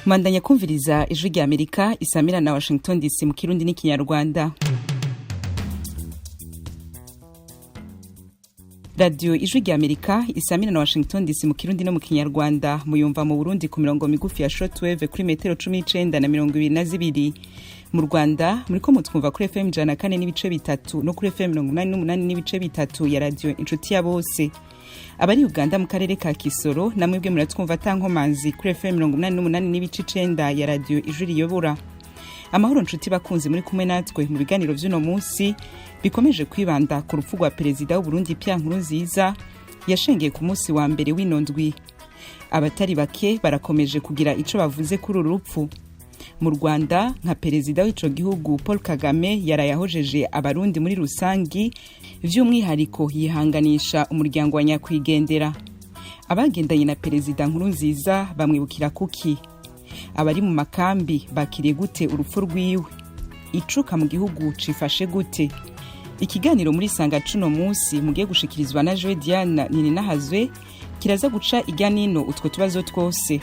Mwandanya kumviriza ijwi rya Amerika isamira na Washington DC mu Kirundi n'ikinyarwanda. Radio ijwi rya Amerika isamira na Washington DC mu Kirundi no mu kinyarwanda muyumva mu Burundi ku mirongo migufi ya shortwave kuri metero 19 na 22. Mu Rwanda muriko mutwumva kuri FM 104 n'ibice bitatu no kuri FM 88 n'ibice bitatu ya radio Inshuti ya Bose. Abari Uganda mu karere ka Kisoro namwe bwe muratwumva tankomanzi kuri FM 88 n'ibice 9 ya radio Ijwi riyobora. Amahoro nshuti bakunzi muri kumwe natwe mu biganiro vy'uno munsi bikomeje kwibanda ku rupfu rwa perezida w'u Burundi Pierre Nkurunziza yashengeye ku munsi wa mbere w'inondwi. Abatari bake barakomeje kugira ico bavuze kuri uru rupfu. Mu Rwanda nka perezida w'ico gihugu Paul Kagame yarayahojeje abarundi muri rusangi vy'umwihariko yihanganisha umuryango wa nyakwigendera. Abagendanye na perezida Nkurunziza bamwibukira kuki? Abari mu makambi bakiriye gute urupfu rwiwe? Icuka mu gihugu cifashe gute? Ikiganiro muri sanga cuno munsi mugiye gushikirizwa na Joe Diane Nininahazwe kiraza guca irya nino utwo tubazo twose.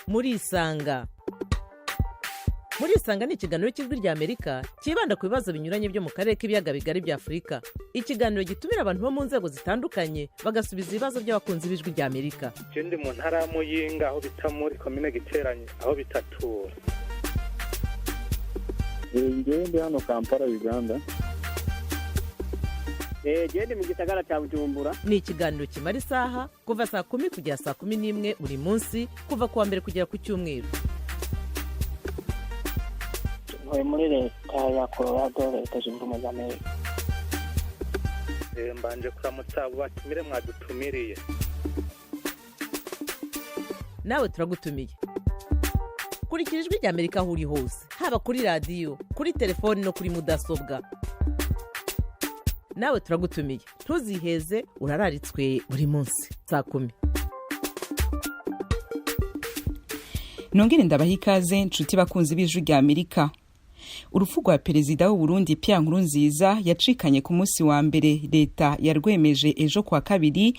Muri isanga ni ikiganiro cy'Ijwi rya Amerika kibanda ku bibazo binyuranye byo mu karere k'ibiyaga bigari bya Afurika. Ikiganiro gitumira abantu bo mu nzego zitandukanye bagasubiza ibibazo by'abakunzi b'Ijwi rya Amerika. Je ndi mu ntara ya Muyinga aho bita muri commune Giteranye aho bitatura. Ndi hano Kampala Uganda. Ndi mu gisagara cya Bujumbura. Ni ikiganiro kimara isaha kuva saa 10 kugera saa 11 buri munsi kuva kuwa mbere kugera ku cyumweru. Muri leta ya Colorado leta zunze ubumwe za Amerika. Mbanje kuramutsa abo batumire mwadutumiriye. Nawe turagutumiye. Kurikira Ijwi rya Amerika aho uri hose, haba kuri radio, kuri telefone no kuri mudasobwa. Nawe turagutumiye. Ntuziheze urararitswe buri munsi saa 10. Nongere ndabaha ikaze nshuti bakunzi b'Ijwi rya Amerika. Urupfu rwa perezida w'u Burundi Pierre Nkurunziza yacikanye ku munsi wa mbere leta yarwemeje ejo kwa kabiri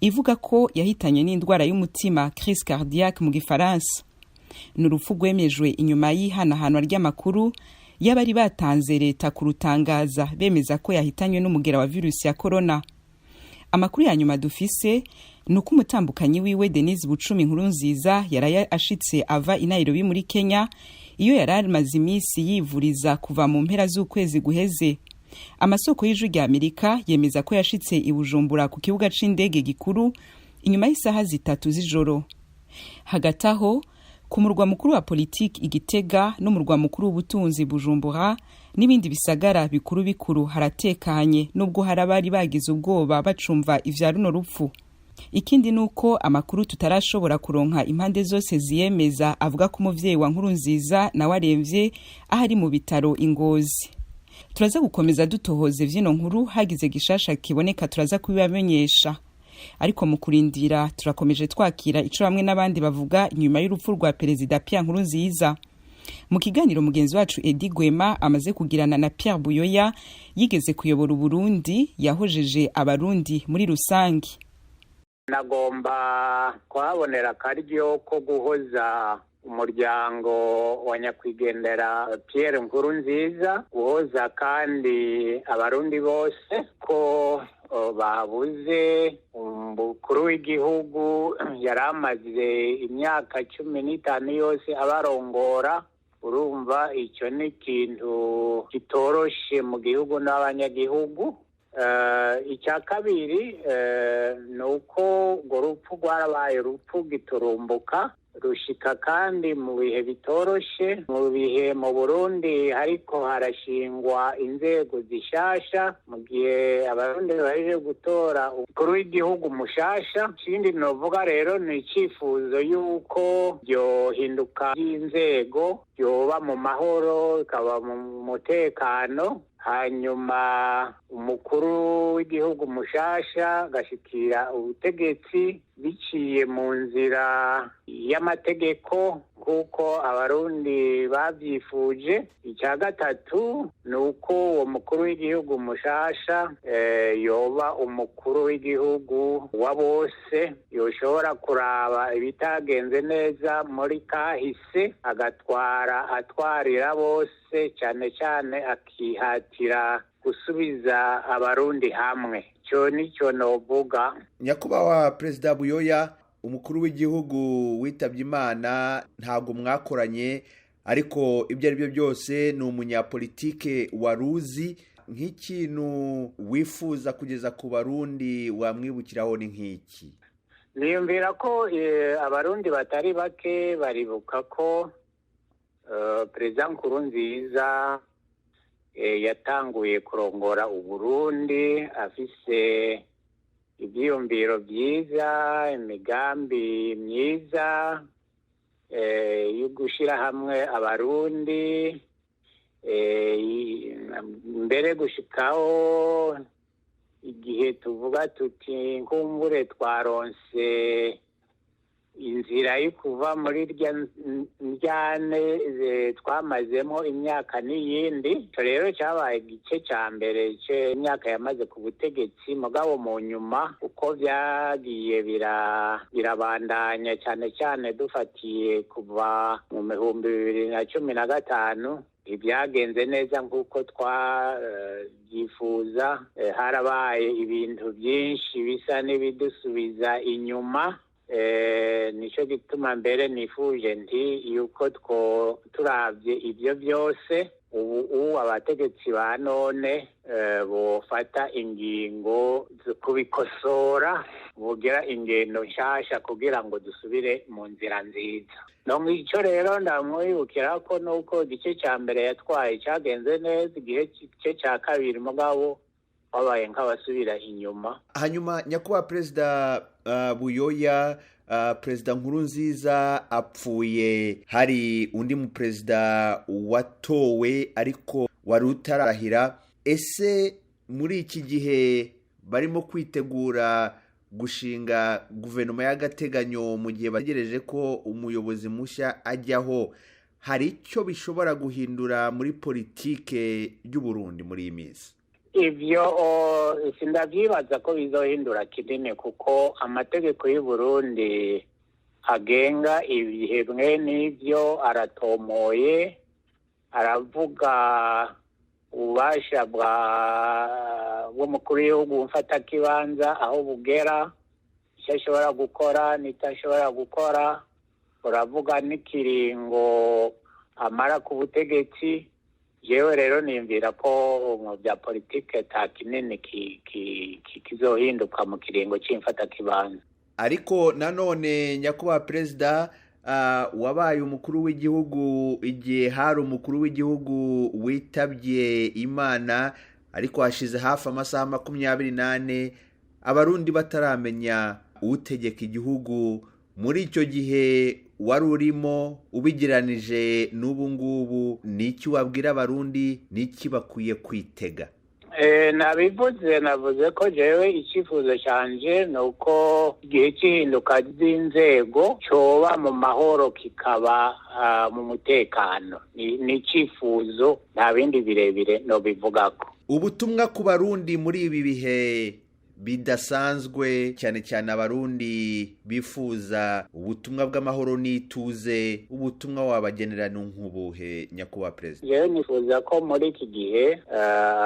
ivuga ko yahitanye n'indwara y'umutima crise cardiaque mu gifaransa. N'urupfu rwemejwe inyuma y'ihanahanwa ry'amakuru y'abari batanze leta kurutangaza bemeza ko yahitanywe n'umugera wa virusi ya corona. Amakuru ya nyuma dufise nuko umutambukanyi wiwe Denise Bucumi Nkurunziza yaraya ashitse ava i Nairobi muri Kenya iyo yaramaze imisi yivuriza kuva mu mpera z'ukwezi guheze. Amasoko y'Ijwi rya Amerika yemeza ko yashitse i Bujumbura ku kibuga c'indege gikuru inyuma y'isaha 3 z'ijoro. Hagati aho ku murwa mukuru wa politiki Igitega no murwa mukuru w'ubutunzi Bujumbura n'ibindi bisagara bikuru haratekanye nubwo harabari bagize ubwoba bacumva ivya runo rupfu. Ikindi nuko amakuru tutarashobora kuronka impande zose ziyemeza avuga ko umuvyeyi wa Nkurunziza nawe aremvye ahari mu bitaro Ingozi. Turaza gukomeza dutohoze vyino nkuru hagize gishasha kiboneka turaza kubibamenyesha. Ariko mu kurindira turakomeje twakira ico bamwe n'abandi bavuga inyuma y'urupfu rwa perezida Pierre Nkurunziza. Mu kiganiro mugenzi wacu Edi Gwema amaze kugirana na Pierre Buyoya yigeze kuyobora Burundi yahojeje abarundi muri rusangi. Nagomba kuhabonera akaryo ko guhoza umuryango wa nyakwigendera Pierre Nkurunziza, guhoza kandi abarundi bose ko babuze umukuru w'igihugu yaramaze imyaka 15 yose abarongora. Urumva icyo ni ikintu kitoroshe mu gihugu n'abanyagihugu. Icya kabiri nuko urwo rupfu rwarabaye urupfu giturumbuka rushika kandi mu bihe bitoroshe, mu bihe mu Burundi hariko harashingwa inzego zishasha mu gihe abarundi baje gutora umukuru w'igihugu mushasha. Ikindi novuga rero ni icifuzo yuko byohinduka inzego byoba mu mahoro ikaba mu mutekano, hanyuma umukuru w'igihugu mushasha gashikira ubutegetsi biciye mu nzira y'amategeko kuko abarundi bavyifuje. Icya gatatu ni uko uwo mukuru w'igihugu mushasha yoba umukuru w'igihugu wa bose, yoshobora kuraba ibitagenze neza muri kahise atwarira bose, cyane cyane akihatira gusubiza abarundi hamwe. Cyo nicyo novuga. Nyakubahwa Perezida Buyoya, umukuru w'igihugu witabye Imana, ntabwo mwakoranye, ariko ibyo ari byo byose ni umunyapolitike waruzi. Nk'ikintu wifuza kugeza ku barundi wamwibukiraho ni nk'iki? Niyumvira ko abarundi batari bake baribuka ko Perezida Nkurunziza yatanguye kurongora Uburundi afise ibyiyumviro byiza, imigambi myiza yo gushyira hamwe abarundi, mbere gushikaho igihe tuvuga tuti nkumbure twaronse inzira yo kuva muri rya njyane twamazemo imyaka n'iyindi. Rero cyabaye igice cya mbere cy'imyaka yamaze ku butegetsi, mugabo mu nyuma uko byagiye birabandanya, cyane cyane dufatiye kuva mu 2015 ibyagenze neza nk'uko twabyifuza. Harabaye ibintu byinshi bisa n'ibidusubiza inyuma. Nicyo gituma mbere nifuje nti yuko turavye ibyo byose ubu abategetsi ba none bofata ingingo zo kubikosora, bugira ingendo nshasha kugira ngo dusubire mu nzira nziza. No icyo rero ndamwibukira ko nuko igice cya mbere yatwaye cyagenze neza, igihe cya kabiri mugabo wabaye nk'abasubira inyuma. Hanyuma nyakubahwa Perezida Buyoya, Perezida Nkurunziza apfuye, hari undi mu perezida watowe ariko wari utarahira. Ese muri iki gihe barimo kwitegura gushinga guverinoma y'agateganyo mu gihe bategereje ko umuyobozi mushya ajyaho, hari icyo bishobora guhindura muri politike y'u Burundi muri iyi minsi? Ibyo sindavyibaza ko bizohindura kinini, kuko amategeko y'u Burundi agenga ibihe n'ibyo aratomoye, aravuga ububasha bw'umukuru w'igihugu mfata kibanza aho bugera, icyo ashobora gukora n'itashobora gukora, uravuga n'ikiringo amara ku butegetsi. Jewe rero niyumvira ko mu bya politike ta kinini kizohinduka mu kiringo cy'imfata kibanza. Ariko nanone nyakubahwa Perezida, wabaye umukuru w'igihugu igihe hari umukuru w'igihugu witabye Imana, ariko hashize hafi amasaha 24 abarundi bataramenya utegeka igihugu. Muri icyo gihe wari urimo, ubigiranije n'ubu ngubu, n'iki wabwira abarundi, n'iki bakwiye kwitega? Navuze ko jewe icyifuzo cyanje ni uko igihe cy'ihinduka ry'inzego cyoba mu mahoro, kikaba mu mutekano. Ni icyifuzo, nta bindi birebire no bivugako. Ubutumwa ku barundi muri ibi bihe bidasanzwe, cyane cyane abarundi bifuza ubutumwa bw'amahoro n'ituze, ubutumwa wabagenera nk'ubuhe nyakubahwa Perezida? Yewe nifuza ko muri iki gihe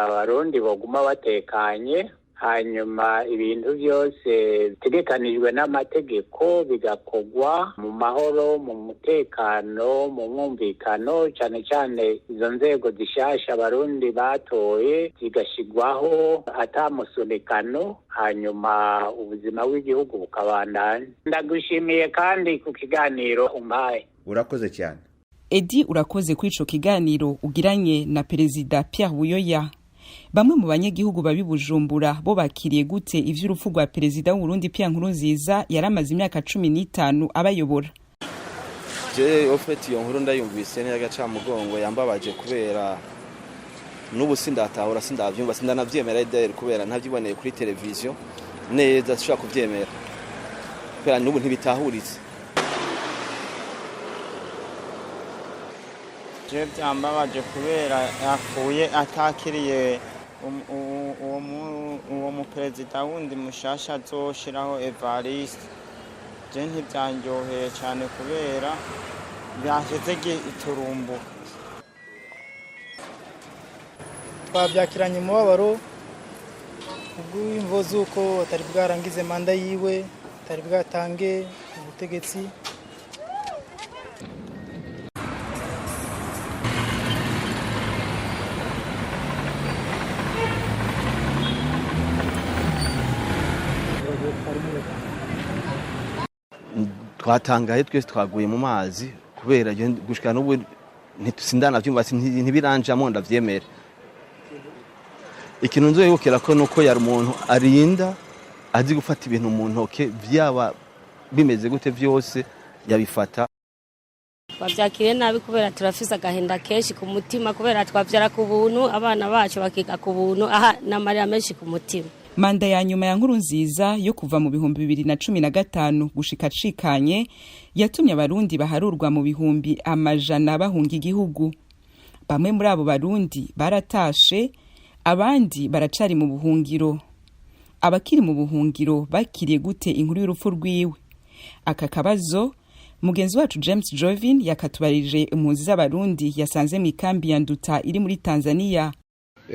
abarundi baguma batekanye, hanyuma ibintu byose bitegekanijwe n'amategeko bigakogwa mu mahoro, mu mutekano, mu mwumvikano, cyane cyane izo nzego zishasha abarundi batoye zigashigwaho atamusunikano, hanyuma ubuzima bw'igihugu bukabandanya. Ndagushimiye kandi ku kiganiro umpaye. Urakoze cyane. Edi, urakoze kuri ico kiganiro ugiranye na Perezida Pierre Buyoya. Bamwe mu banyagihugu babi Bujumbura bo bakiriye gute ivy'urupfu rwa Perezida w'u Burundi Pierre Nkurunziza yaramaze imyaka 15 abayobora? Je ofeti iyo nkuru ndayumvise n'agacamugongo yambabaje, kubera n'ubu sindatahura, sindavyumva, sindanavyemera idere, kubera ntavyiboneye kuri televiziyo neza, sishaka kuvyemera kubera n'ubu ntibitahuritse. je byambabaje kubera yapfuye atakiriye uwo muperezida wundi mushasha azoshiraho Evariste. Je ntibyanryoheye cyane kubera byashyize iturumbuka. Twabyakiranye umubabaro ubw'imvo z'uko atari bwarangize manda yiwe, atari bwatange ubutegetsi. Twatangaye twese twaguye mu mazi kubera gushika n'ubu ntitsindanavyo ntibiranjamo ndavyemera. Ikintu nzoyibukira ko nuko yari umuntu arinda azi gufata ibintu mu ntoke byaba bimeze gute vyose yabifata. Twabyakiriye nabi kubera turafise agahinda kenshi ku mutima kubera twavyara ku buntu, abana bacu bakiga ku buntu, aha n'amarira menshi ku mutima. Manda ya nyuma ya Nkurunziza yo kuva mu bihumbi 2015 gushika cikanye yatumye abarundi baharurwa mu bihumbi amajana bahunga igihugu. Bamwe muri abo barundi baratashe, abandi baracari mu buhungiro. Abakiri mu buhungiro bakiriye gute inkuru y'urupfu rwiwe? Aka kabazo mugenzi wacu James Jovin yakatubarije impunzi z'abarundi yasanze mu ikambi ya Nduta iri muri Tanzania.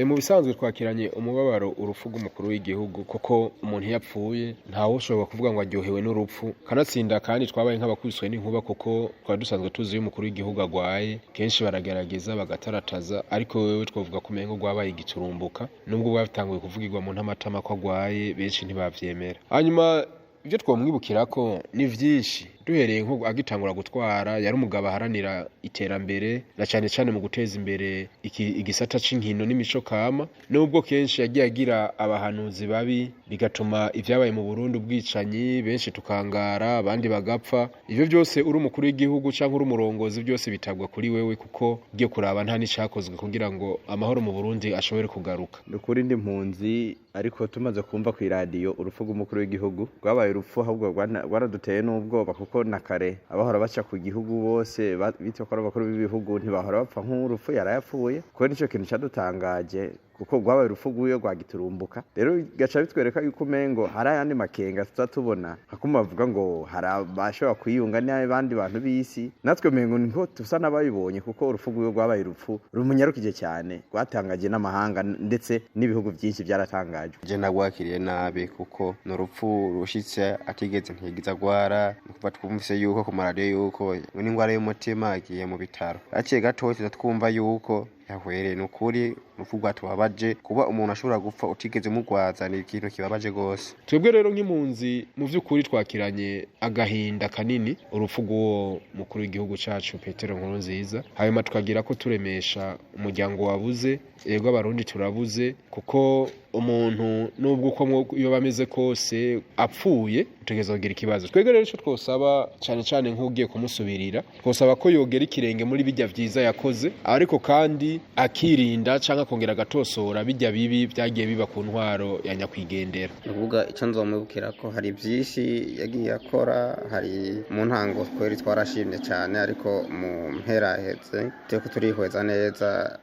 Mu bisanzwe twakiranye umubabaro urupfu rw'umukuru w'igihugu kuko umuntu yapfuye ntawe ushobora kuvuga ngo aryohewe n'urupfu, kanatsinda kandi twabaye nk'abakubiswe n'inkuba kuko twari dusanzwe tuzi iyo umukuru w'igihugu agwaye kenshi baragerageza bagatarataza, ariko wewe twavuga ko umengo gwabaye igiturumbuka nubwo bwatanguye kuvugirwa mu ntamatama ko agwaye benshi ntibavyemera. Hanyuma ibyo twamwibukira ko ni vyinshi, duhereye nko agitangura gutwara yari umugabo aharanira iterambere na cyane cyane mu guteza imbere igisata c'inkino n'imico kama, nubwo kenshi yagiye agira abahanuzi babi bigatuma ivyabaye mu Burundi ubwicanyi benshi tukangara abandi bagapfa. Ivyo byose uri umukuru w'igihugu canke uri umurongozi byose bitagwa kuri wewe kuko ugiye kuraba nta nicakozwe kugira ngo amahoro mu Burundi ashobore kugaruka. Dukuri ndi mpunzi ariko tumaze kumva ku radio urupfu rw'umukuru w'igihugu rwabaye urupfu ahubwo rwaraduteye n'ubwoba kuko na kare abahora baca ku gihugu bose bityo ko abakuru b'ibihugu ntibahora bapfa nk'urupfu yarayapfuye kuko nico kintu cadutangaje kuko rwabaye urupfu rw'uyo rwagiturumbuka. Rero gaca bitwereka yuko umengo hari ayandi makenga tutatubona hakuma bavuga ngo hari abashobora kwiyunga n'abandi bantu b'isi, natwe mengo niho tusa n'abayibonye kuko urupfu rw'uyo rwabaye urupfu rumunyarukije cyane rwatangaje n'amahanga ndetse n'ibihugu byinshi byaratangaje. Je nagwakiriye nabi kuko n'urupfu rushitse atigeze ntigiza gwara kuva twumvise yuko ku radio yuko n'ingwara y'umutima agiye mu bitaro. Aciye gato twumva yuko yahwere n'ukuri urupfu rwatubabaje kuba umuntu ashobora gupfa utigeze mugwaza ni ikintu kibabaje gose. Twebwe rero nk'impunzi mu vy'ukuri twakiranye agahinda kanini urupfu rw'uwo mukuru w'igihugu cacu Petero Nkurunziza, hanyuma tukagira ko turemesha umuryango wabuze, yego abarundi turabuze kuko umuntu nubwo uko iyo bameze kose apfuye utegeza kugira ikibazo. Twebwe rero ico twosaba cyane cyane nk'ugiye kumusubirira twosaba ko yogera ikirenge muri bijya vyiza yakoze, ariko kandi akirinda canke akongera agatosora bijya bibi byagiye biba ku ntwaro ya nyakwigendera. Uvuga ico nzomubukira ko hari byinshi yagiye akora, hari mu ntango twari twarashimye cyane ariko mu mpera hetse teko turihweza neza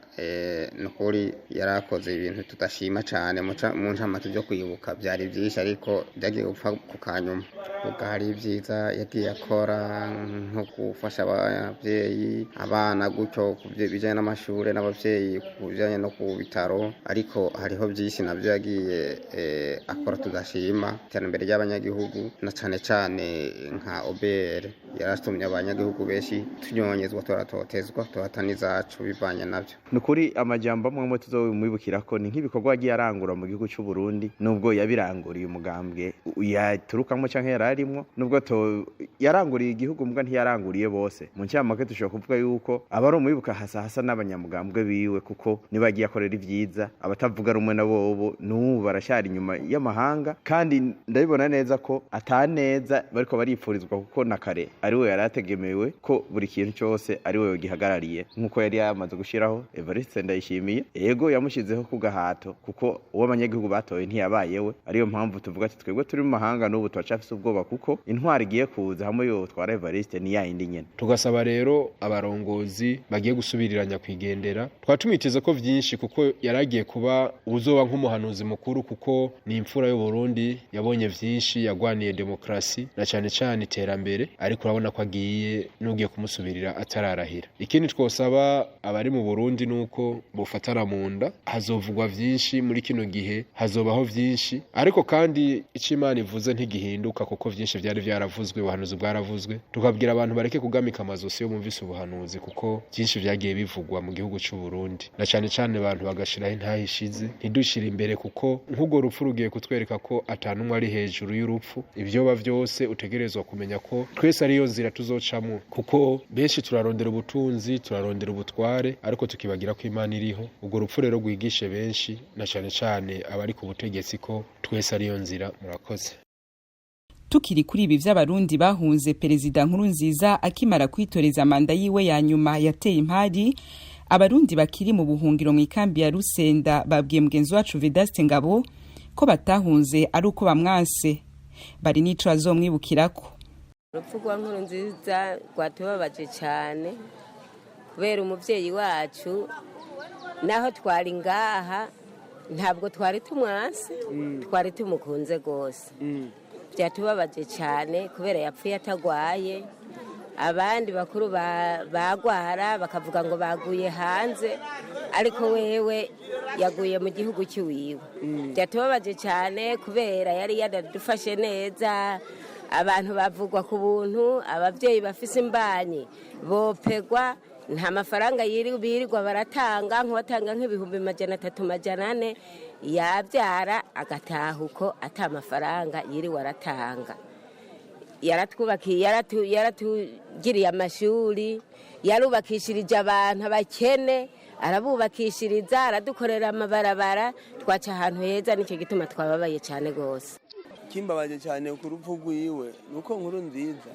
nukuri yarakoze ibintu tudashima cyane mu ncamake byo kwibuka byari byinshi ariko byagiye gupfa ku kanyuma. Uvuga hari ibyiza yagiye akora nko gufasha abavyeyi abana gutyo bijanye n'amashure n'abavyeyi kujanye no ku bitaro, ariko hariho byinshi navyo yagiye akora tudashima iterambere ry'abanyagihugu na cyane cyane nka OBR yarastumye abanyagihugu benshi tunyonyezwa turatotezwa tuhatani zacu bivanye navyo. Nukuri amajambo amwe tuzomwibukira ko ni nk'ibikorwa yagiye arangura mu gihugu cy'u Burundi, nubwo yabiranguriye umugambwe yaturukamo canke yararimwo, nubwo yaranguriye igihugu mbwa ntiyaranguriye bose. Mu ncamake dushobora kuvuga yuko abari umwibuka hasa n'abanyamugambwe biwe kuko nibagiye akorera ivyiza abatavuga rumwe nabo n'ubu barashari inyuma y'amahanga, kandi ndabibona neza ko ataneza bariko baripfurizwa kuko na kare ari we yarategemewe ko buri kintu cyose ari we gihagarariye nkuko yari yamaze gushiraho Evariste Ndayishimiye. Yego yamushizeho ku gahato kuko uwo abanyagihugu batoye ntiyabayewe, ariyo mpamvu tuvuga ati twebwe turi mu mahanga n'ubu twacafise ubwoba ubwoba kuko intwari igiye kuza hamwe yotwara Evariste ni yayindi nyene. Tugasaba rero abarongozi bagiye gusubiriranya kwigendera twatumitiza ko vyinshi kuko yaragiye kuba uzoba nk'umuhanuzi mukuru kuko ni imfura y'u Burundi yabonye vyinshi yagwaniye demokrasi na cyane cyane iterambere ariko urabona ko agiye n'ugiye kumusubirira atararahira. Ikindi twosaba abari mu Burundi nuko bofatara mu nda hazovugwa vyinshi muri kino gihe hazobaho vyinshi ariko kandi icimana ivuze ntigihinduka kuko vyinshi vyari vyaravuzwe ubuhanuzi bwaravuzwe tukabwira abantu bareke kugamika amazosi yo mumvise ubuhanuzi kuko vyinshi vyagiye bivugwa mu gihugu cy'u Burundi na cyane cyane abantu bagashiraho intahishize ntidushira imbere kuko nk'ugo rupfu rugiye kutwereka ko atanumwe ari hejuru y'urupfu ivyoba vyose utegerezwa kumenya ko twese ariyo nzira tuzocamo kuko benshi turarondera ubutunzi turarondera ubutware ariko tukibagira ko Imana iriho ubwo rupfu rero rwigishe benshi na cyane cyane abari ku butegetsi ko twese ariyo nzira. Murakoze. Tukiri kuri ibi vy'abarundi bahunze Perezida Nkurunziza akimara kwitoreza manda yiwe ya nyuma yateye impari abarundi bakiri mu buhungiro mu ikambi ya Rusenda babwiye mugenzi wacu Vedaste Ngabo ko batahunze ari uko bamwase bari nico azomwibukirako. Urupfu rwa Nkurunziza rwatubabaje cyane kubera umuvyeyi wacu naho twari ngaha ntabwo twari tumwase twari tumukunze gose byatubabaje cyane kubera yapfuye atagwaye abandi bakuru bagwara bakavuga ngo baguye hanze ariko wewe yaguye mu gihugu cy'iwiwe. Byatubabaje cyane kubera yari yadufashe neza abantu bavugwa ku buntu abavyeyi bafise imbanyi bopegwa nta mafaranga birirwa baratanga nk'uwatanga nk'ibihumbi 300 400 yabyara agataha uko ata mafaranga yiriwe aratanga. Yaratwubakiye yaratugiriye amashuri yarubakishirije abantu abakene arabubakishiriza aradukorera amabarabara twaca ahantu heza nicyo gituma twababaye cyane gose. Kimbabaje cyane ku rupfu rwiwe nuko Nkurunziza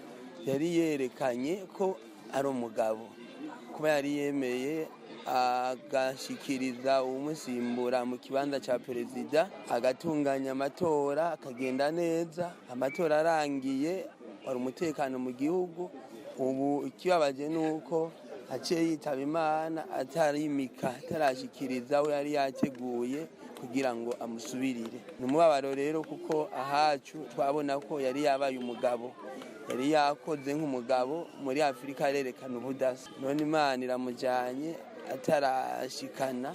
yari yerekanye ko ari umugabo kuba yari yemeye agashikiriza umusimbura mu kibanza ca perezida agatunganya amatora akagenda neza amatora arangiye wari umutekano mu gihugu. Ubu ikibabaje nuko aciye yitaba Imana atarimika atarashikiriza we yari yateguye kugira ngo amusubirire. Numubabaro rero kuko ahacu twabona ko yari yabaye umugabo yari yakoze nk'umugabo muri Afrika yerekana ubudasa none Imana iramujanye atarashikana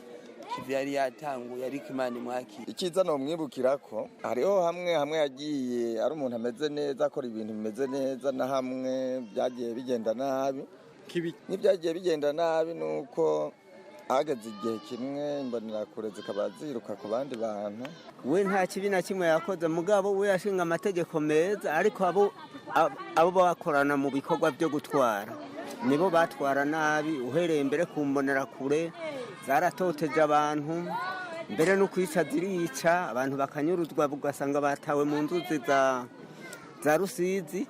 kivi yari yatanguye ariko Imana imwakira. Ikiza no mwibukirako hariho hamwe yagiye ari umuntu ameze neza akora ibintu bimeze neza na hamwe byagiye bigenda nabi n'ibyagiye bigenda nabi nuko ageze igihe kimwe imbonerakure zikaba ziruka ku bandi bantu. We nta kibi na kimwe yakoze mugabo we yashinga amategeko meza ariko abo bakorana mu bikorwa byo gutwara nibo batwara nabi uhereye mbere ku mbonerakure zaratoteje abantu mbere no kwica zirica abantu bakanyuruzwa ugasanga batawe mu nzuzi za Rusizi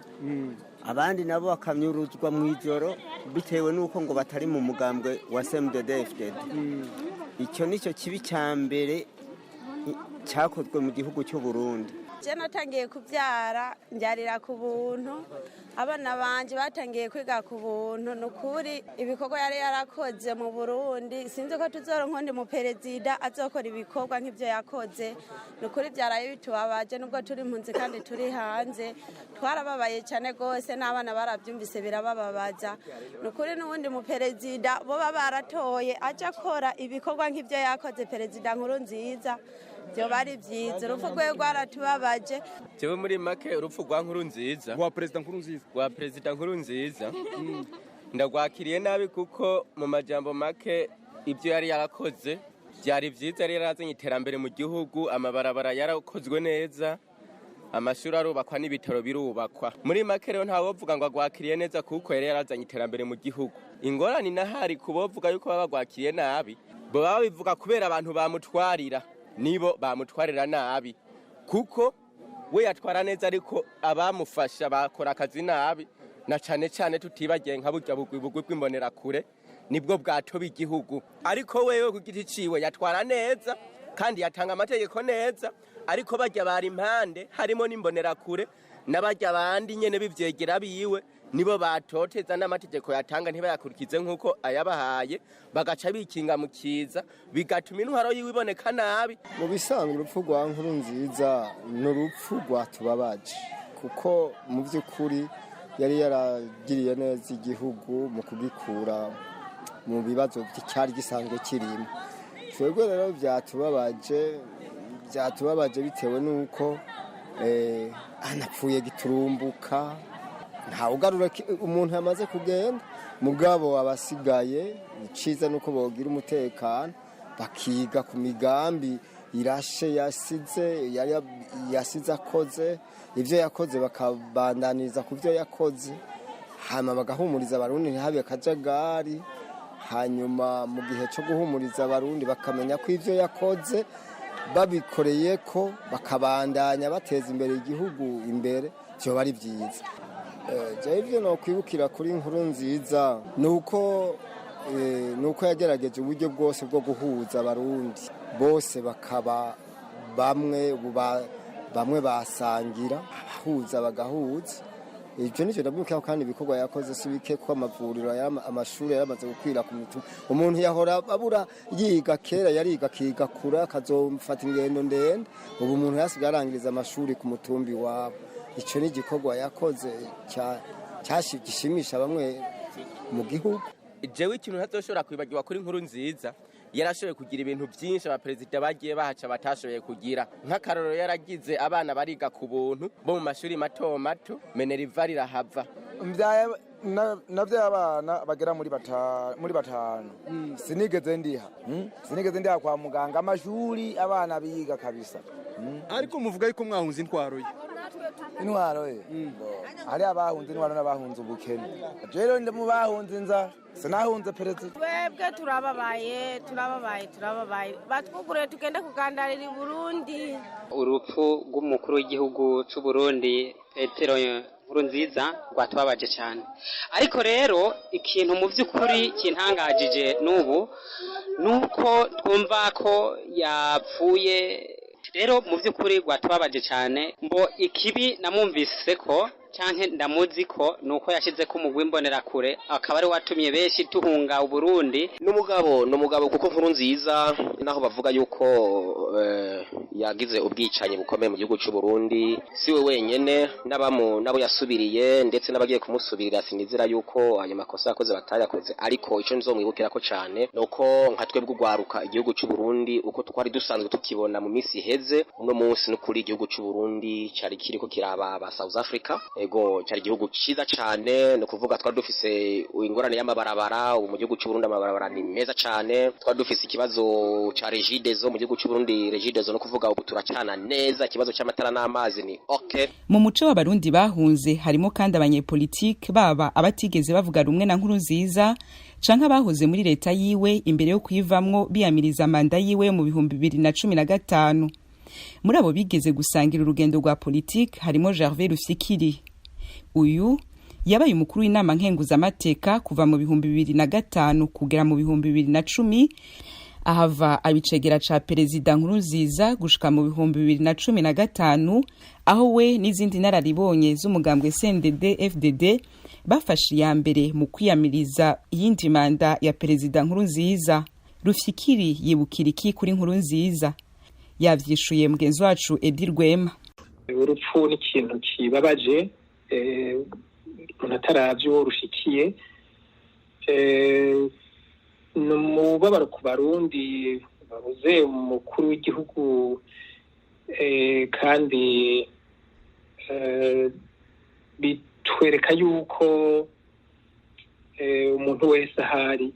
abandi nabo bakamyuruzwa mu ijoro bitewe nuko ngo batari mu mugambwe wa CNDD-FDD. Icyo nicyo kibi cya mbere cyakozwe mu gihugu cy'u Burundi. Je natangiye kubyara njarira ku buntu abana banje batangiye kwiga ku buntu nukuri ibikorwa yari yarakoze mu Burundi sinzi ko tuzoronka ndi mu perezida azokora ibikorwa nk'ivyo yakoze nukuri byaraye bitubabaje nubwo turi impunzi kandi turi hanze twarababaye cyane gose n'abana barabyumvise birabababaza nukuri n'ubundi mu perezida bo baratoye aje akora ibikorwa nk'ivyo yakoze perezida Nkurunziza byo bari byiza urupfu rwe rwaratubabaje. Jewe muri make urupfu rwa Nkurunziza rwa perezida Nkurunziza ndagwakiriye nabi kuko mu majambo make ibyo yari yarakoze byari byiza yari yarazanye iterambere mu gihugu amabarabara yarakozwe neza amashuri arubakwa n'ibitaro birubakwa muri make rero ntawe wovuga ngo agwakiriye neza kuko yari yarazanye iterambere mu gihugu. Ingorane nahari kubovuga yuko babagwakiriye nabi bo baba bivuga kubera abantu bamutwarira nibo bamutwarira nabi kuko we yatwara neza ariko abamufasha bakora akazi nabi na cyane cyane tutibagiye nka burya bugwi bw'imbonerakure nibwo bwato b'igihugu ariko wewe ku giti ciwe yatwara neza kandi yatanga amategeko neza ariko bajya bari impande harimo n'imbonerakure n'abarya abandi nyene bivyegera biwe nibo batoteza n'amategeko yatanga ntibayakurikize nk'uko ayabahaye bagaca bikinga mu kiza bigatuma intwaro yiwe iboneka nabi. Mu bisanzwe urupfu rwa Nkurunziza ni urupfu rwatubabaje kuko mu by'ukuri yari yaragiriye neza igihugu mu kugikura mu bibazo cyari gisanzwe kirimo. Twebwe rero byatubabaje bitewe n'uko anapfuye giturumbuka nta ugarura umuntu yamaze kugenda mugabo abasigaye iciza nuko bogira umutekano bakiga ku migambi irashe yasize akoze ivyo yakoze bakabandaniriza ku byo yakoze hama bagahumuriza abarundi ntihabe akajagari hanyuma mu gihe cyo guhumuriza abarundi bakamenya ko ivyo yakoze babikoreye ko bakabandanya bateza imbere igihugu imbere byo bari byiza. Ivyo no kwibukira kuri Nkurunziza nuko yagerageje uburyo bwose bwo guhuza abarundi bose bakaba bamwe basangira abahuza bagahuza. Ivyo nicyo ndabyuka kandi ibikorwa yakoze sibike ko amavuriro amashuri yaramaze gukwira ku mitumba. Umuntu yahora abura yiga kera yariga kiga kura akazomfata ingendo ndende ubu umuntu yasigarangiriza amashuri ku mutumbi wabo. Ico ni igikorwa yakoze cyashimisha bamwe mu gihugu. Jewe ikintu ntazoshobora kwibagirwa kuri Nkurunziza yarashoboye kugira ibintu byinshi abaperezida bagiye bahaca batashoboye kugira nk'akarorero yaragize abana bariga ku buntu bo mu mashuri mato mato Meneriva rirahava navyo abana bagera muri batanu sinigeze ndiha kwa muganga amashuri abana biga kabisa. Ariko muvuga yuko mwahunze intwaro ye hari abahunze intwaro n'abahunze ubukene. Rero ndi mu bahunze inzara sinahunze perezida. Twebwe turababaye batwugure tugende kugandarira i Burundi. Urupfu rw'umukuru w'igihugu c'u Burundi Petero Nkurunziza rwatubabaje cyane, ariko rero ikintu mu by'ukuri kintangajije n'ubu nuko twumva ko yapfuye. Rero mu by'ukuri rwatubabaje cyane, mbo ikibi namumvise ko canke ndamuzi ko nuko yashize ko umugwi mbonerakure akaba ari watumye benshi tuhunga Uburundi. N'umugabo kuko Nkurunziza naho bavuga yuko yagize ubwicanyi bukomeye mu gihugu cy'u Burundi siwe wenyene nabo yasubiriye ndetse n'abagiye kumusubirira sinizira yuko ayo makosa yakoze batayakoze. Ariko ico nzomwibukira ko cyane nuko nka twebwe ugwaruka igihugu cy'u Burundi uko twari dusanzwe tukibona mu minsi iheze uno munsi no kuri igihugu cy'u Burundi cyari kiriko kiraba ba South Africa. Ego cyari igihugu cyiza cyane no kuvuga twari dufise ingorane y'amabarabara ubu mu gihugu cy'u Burundi amabarabara ni meza cyane. Twari dufise ikibazo ca Regideso mu gihugu cy'u Burundi Regideso no kuvuga ubu turacana neza ikibazo cy'amatara n'amazi ni okay. Mu muco w'abarundi bahunze harimo kandi abanyepolitike baba abatigeze bavuga rumwe na Nkurunziza canke abahoze muri leta yiwe imbere yo kuyivamwo biyamiriza manda yiwe mu 2015. Muri abo bigeze gusangira urugendo rwa politike harimo Gervais Rufyikiri. Uyu yabaye umukuru w'inama nkenguzamateka kuva mu 2005 kugera mu 2010, ahava abicegera ca perezida Nkurunziza gushika mu 2015, aho we n'izindi nararibonye z'umugambwe CNDD FDD bafashe ya mbere mu kwiyamiriza iyindi manda ya perezida Nkurunziza. Rufyikiri yibukira iki kuri Nkurunziza? Yavyishuye mugenzi wacu Edi Rwema. Urupfu ni ikintu kibabaje umuntu ataravyo rushikiye n'umubabaro ku Barundi babuze umukuru w'igihugu kandi bitwereka yuko umuntu wese ahari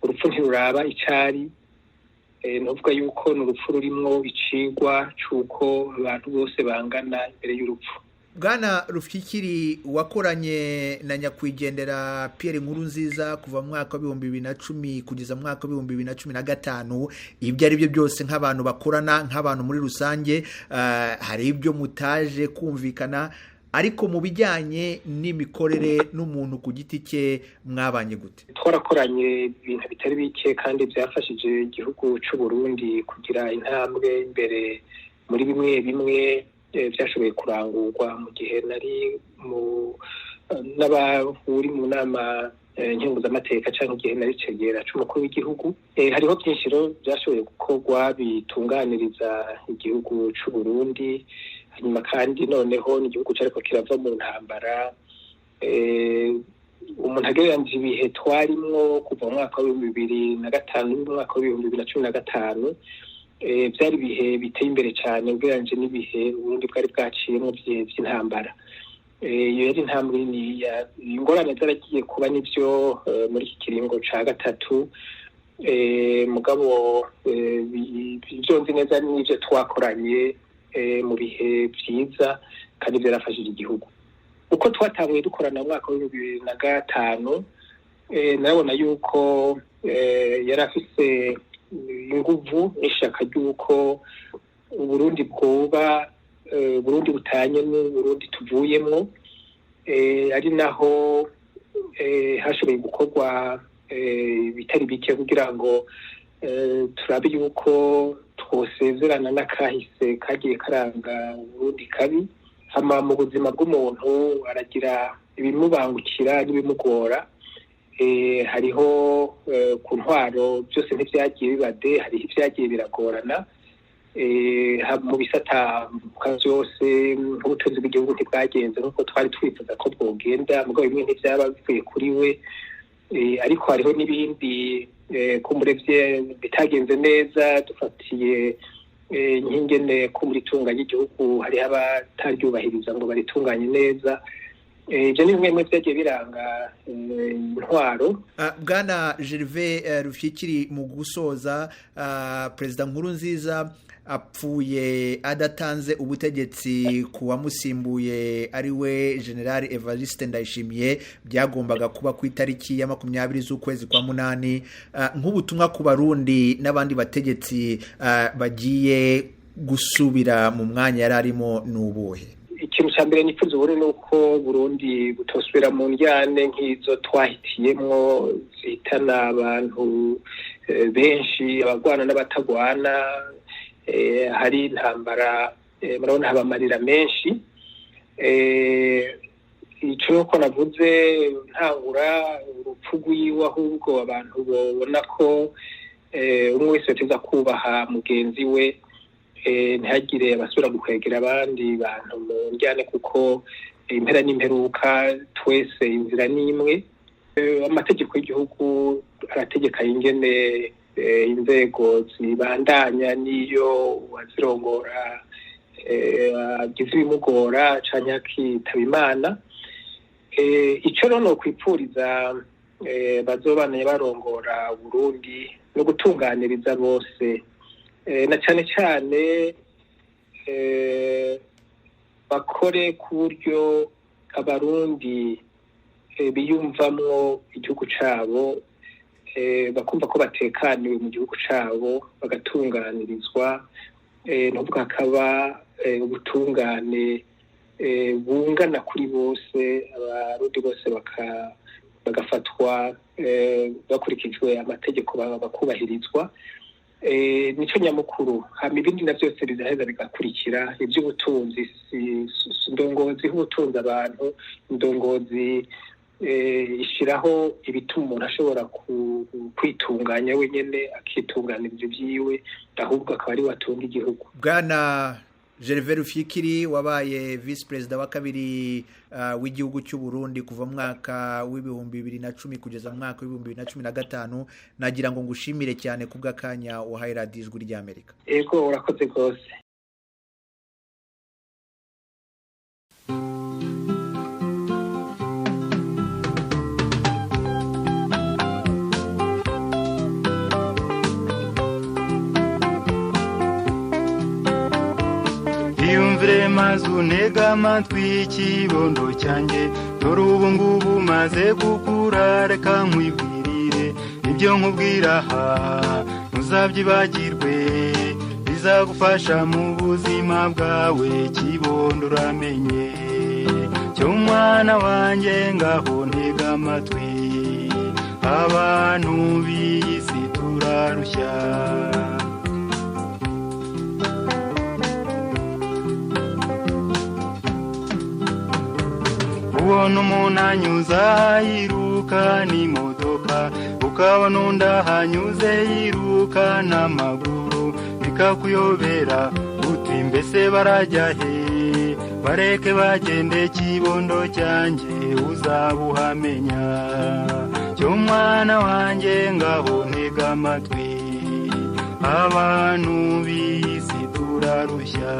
urupfu ntiruraba icari. Nuvuga yuko n'urupfu rurimwo icigwa c'uko abantu bose bangana imbere y'urupfu. Bwana Rufyikiri wakoranye na nyakwigendera Pierre Nkurunziza kuva mu mwaka wa 2010 kugeza mu mwaka wa 2015. Ibyo ari byo byose nk'abantu bakorana nk'abantu muri rusange hari ibyo mutaje kumvikana, ariko mu bijyanye n'imikorere n'umuntu ku giti cye mwabanye gute? Twarakoranye ibintu bitari bike kandi byafashije igihugu cy'u Burundi kugira intambwe imbere muri bimwe byashoboye kurangurwa mu gihe nari n'abahuri mu nama nkenguzamateka cyangwa igihe nari cegera c'umukuru w'igihugu. Hariho byinshi rero byashoboye gukorwa bitunganiriza igihugu c'u Burundi, hanyuma kandi noneho n'igihugu cyariko kirava mu ntambara. Umuntu agereranije ibihe twarimwo kuva mu mwaka wa 2005 n'umwaka wa 2015, byari ibihe biteye imbere cyane ugereranije n'ibihe ubundi bwari bwaciyemo by'intambara. Iyo yari intambwe niniya. Ingorane zaragiye kuba n'ibyo muri iki kiringo ca gatatu, mugabo ibyo nzi neza n'ibyo twakoranye mu bihe byiza kandi byarafashije igihugu. Uko twatanguye dukorana mu mwaka wa 2005, nabona yuko yari afise inguvu n'ishaka ry'uko Uburundi bwoba Burundi butanye n'Uburundi tuvuyemwo, ari naho hashoboye gukorwa bitari bike kugira ngo turabe yuko twosezerana n'akahise kagiye karanga Uburundi kabi. Hama mu buzima bw'umuntu aragira ibimubangukira n'ibimugora. Hariho ku ntwaro byose ntivyagiye bibade, hariho ivyagiye biragorana. Mu bisata byose nk'ubutunzi bw'igihugu ntibwagenze nk'uko twari twifuza ko bwogenda, mugabo bimwe ntivyaba bivuye kuri we. Ariko hariho n'ibindi kumurevye bitagenze neza, dufatiye nk'ingene ko muri tunganya igihugu hari abataryubahiriza ngo baritunganye neza. Ibyo ni bimwe byagiye biranga intwaro. Bwana Gervais Rufyikiri, mu gusoza, Perezida Nkurunziza apfuye adatanze ubutegetsi ku wamusimbuye ari we General Evariste Ndayishimiye, byagombaga kuba ku itariki ya 20 z'ukwezi kwa munani. Nk'ubutumwa ku Barundi n'abandi bategetsi bagiye gusubira mu mwanya yari arimo n'ubuhe? Ikintu cya mbere nifuza ubu ni uko Burundi butosubira mu njyane nk'izo twahitiyemwo zihitana abantu benshi, abagwana n'abatagwana. Hari intambara, murabona haba amarira menshi. Ico ko navuze ntangura urupfu rwiwe, ahubwo abantu babona ko umwe wese ateza kubaha mugenzi we, ntihagire abasubira gukwegera abandi bantu mu njyane, kuko impera n'imperuka twese inzira n'imwe. Amategeko y'igihugu arategeka ingene inzego zibandanya, niyo wazirongora agize ibimugora canke akitaba Imana. Ico rero no kwipfuriza bazobandanya barongora Burundi no gutunganiriza bose, na cane cane bakore ku buryo Abarundi biyumvamwo igihugu cabo, bakumva ko batekaniwe mu gihugu cabo, bagatunganirizwa. N'ubwo hakaba ubutungane bungana kuri bose, Abarundi bose bagafatwa bakurikijwe amategeko, bakubahirizwa. Nico nyamukuru. Hama ibindi na byose bizaheza bigakurikira. Iby'ubutunzi, indongozi h'ubutunzi abantu, indongozi ishiraho ibituma umuntu ashobora kwitunganya wenyene, akitunganiriza ibyiwe, ahubwo akaba ari watunga igihugu. Bwana Gervais Rufyikiri, wabaye Vice President wa kabiri w'igihugu cy'u Burundi kuva mwaka w'2010 kugeza mwaka w'2015, nagira ngo ngushimire cyane kubw'akanya wahaye Radio Ijwi ry'Amerika. Ego, urakoze rwose. Iyumvire maze unega amatwi ikibondo cyanjye, dore ubu ngubu maze gukura, reka nkwibwirire ibyo nkubwira aha ntuzabyibagirwe, bizagufasha mu buzima bwawe. Kibondo uramenye cyo mwana wanjye, ngaho ntega amatwi, abantu b'iyi si turarushya. kubona umuntu anyuza yiruka n'imodoka ukabona undi ahanyuze yiruka n'amaguru bikakuyobera uti mbese barajya he bareke bagende kibondo cyanjye uzabuhamenya cyo mwana wanjye ngaho ntega amatwi abantu b'isi turarushya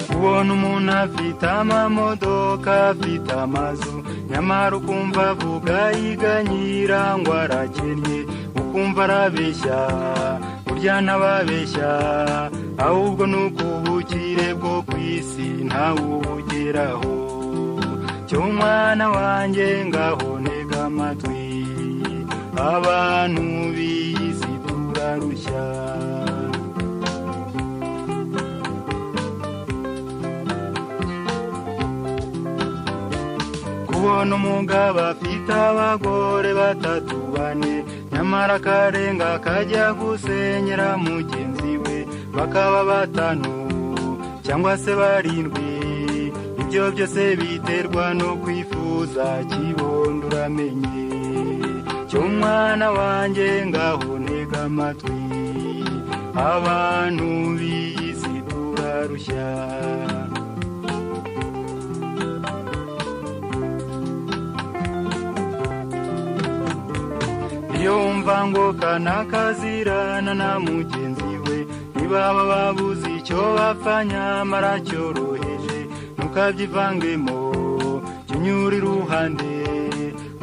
kubona umuntu afite amamodoka afite amazu nyamara ukumva avuga yiganyira ngo arakennye ukumva arabeshya burya ntababeshya ahubwo ni ubukire bwo ku isi ntawe ubugeraho cyo mwana wanjye ngaho ntega amatwi abantu b'isi turarushya kubona umugabo afite abagore 3 4 nyamara akarenga kajya gusenyera mugenzi we bakaba 5 cyangwa se 7 ibyo byose biterwa no kwifuza kibondo uramenye cyo mwana wanjye ngaho ntega amatwi abantu b'isi turarushya yumva ngo kanakazirana na mugenzi we nibaba babuze icyo bapfa nyamara cyoroheje ntukabyivangemo cyunyura iruhande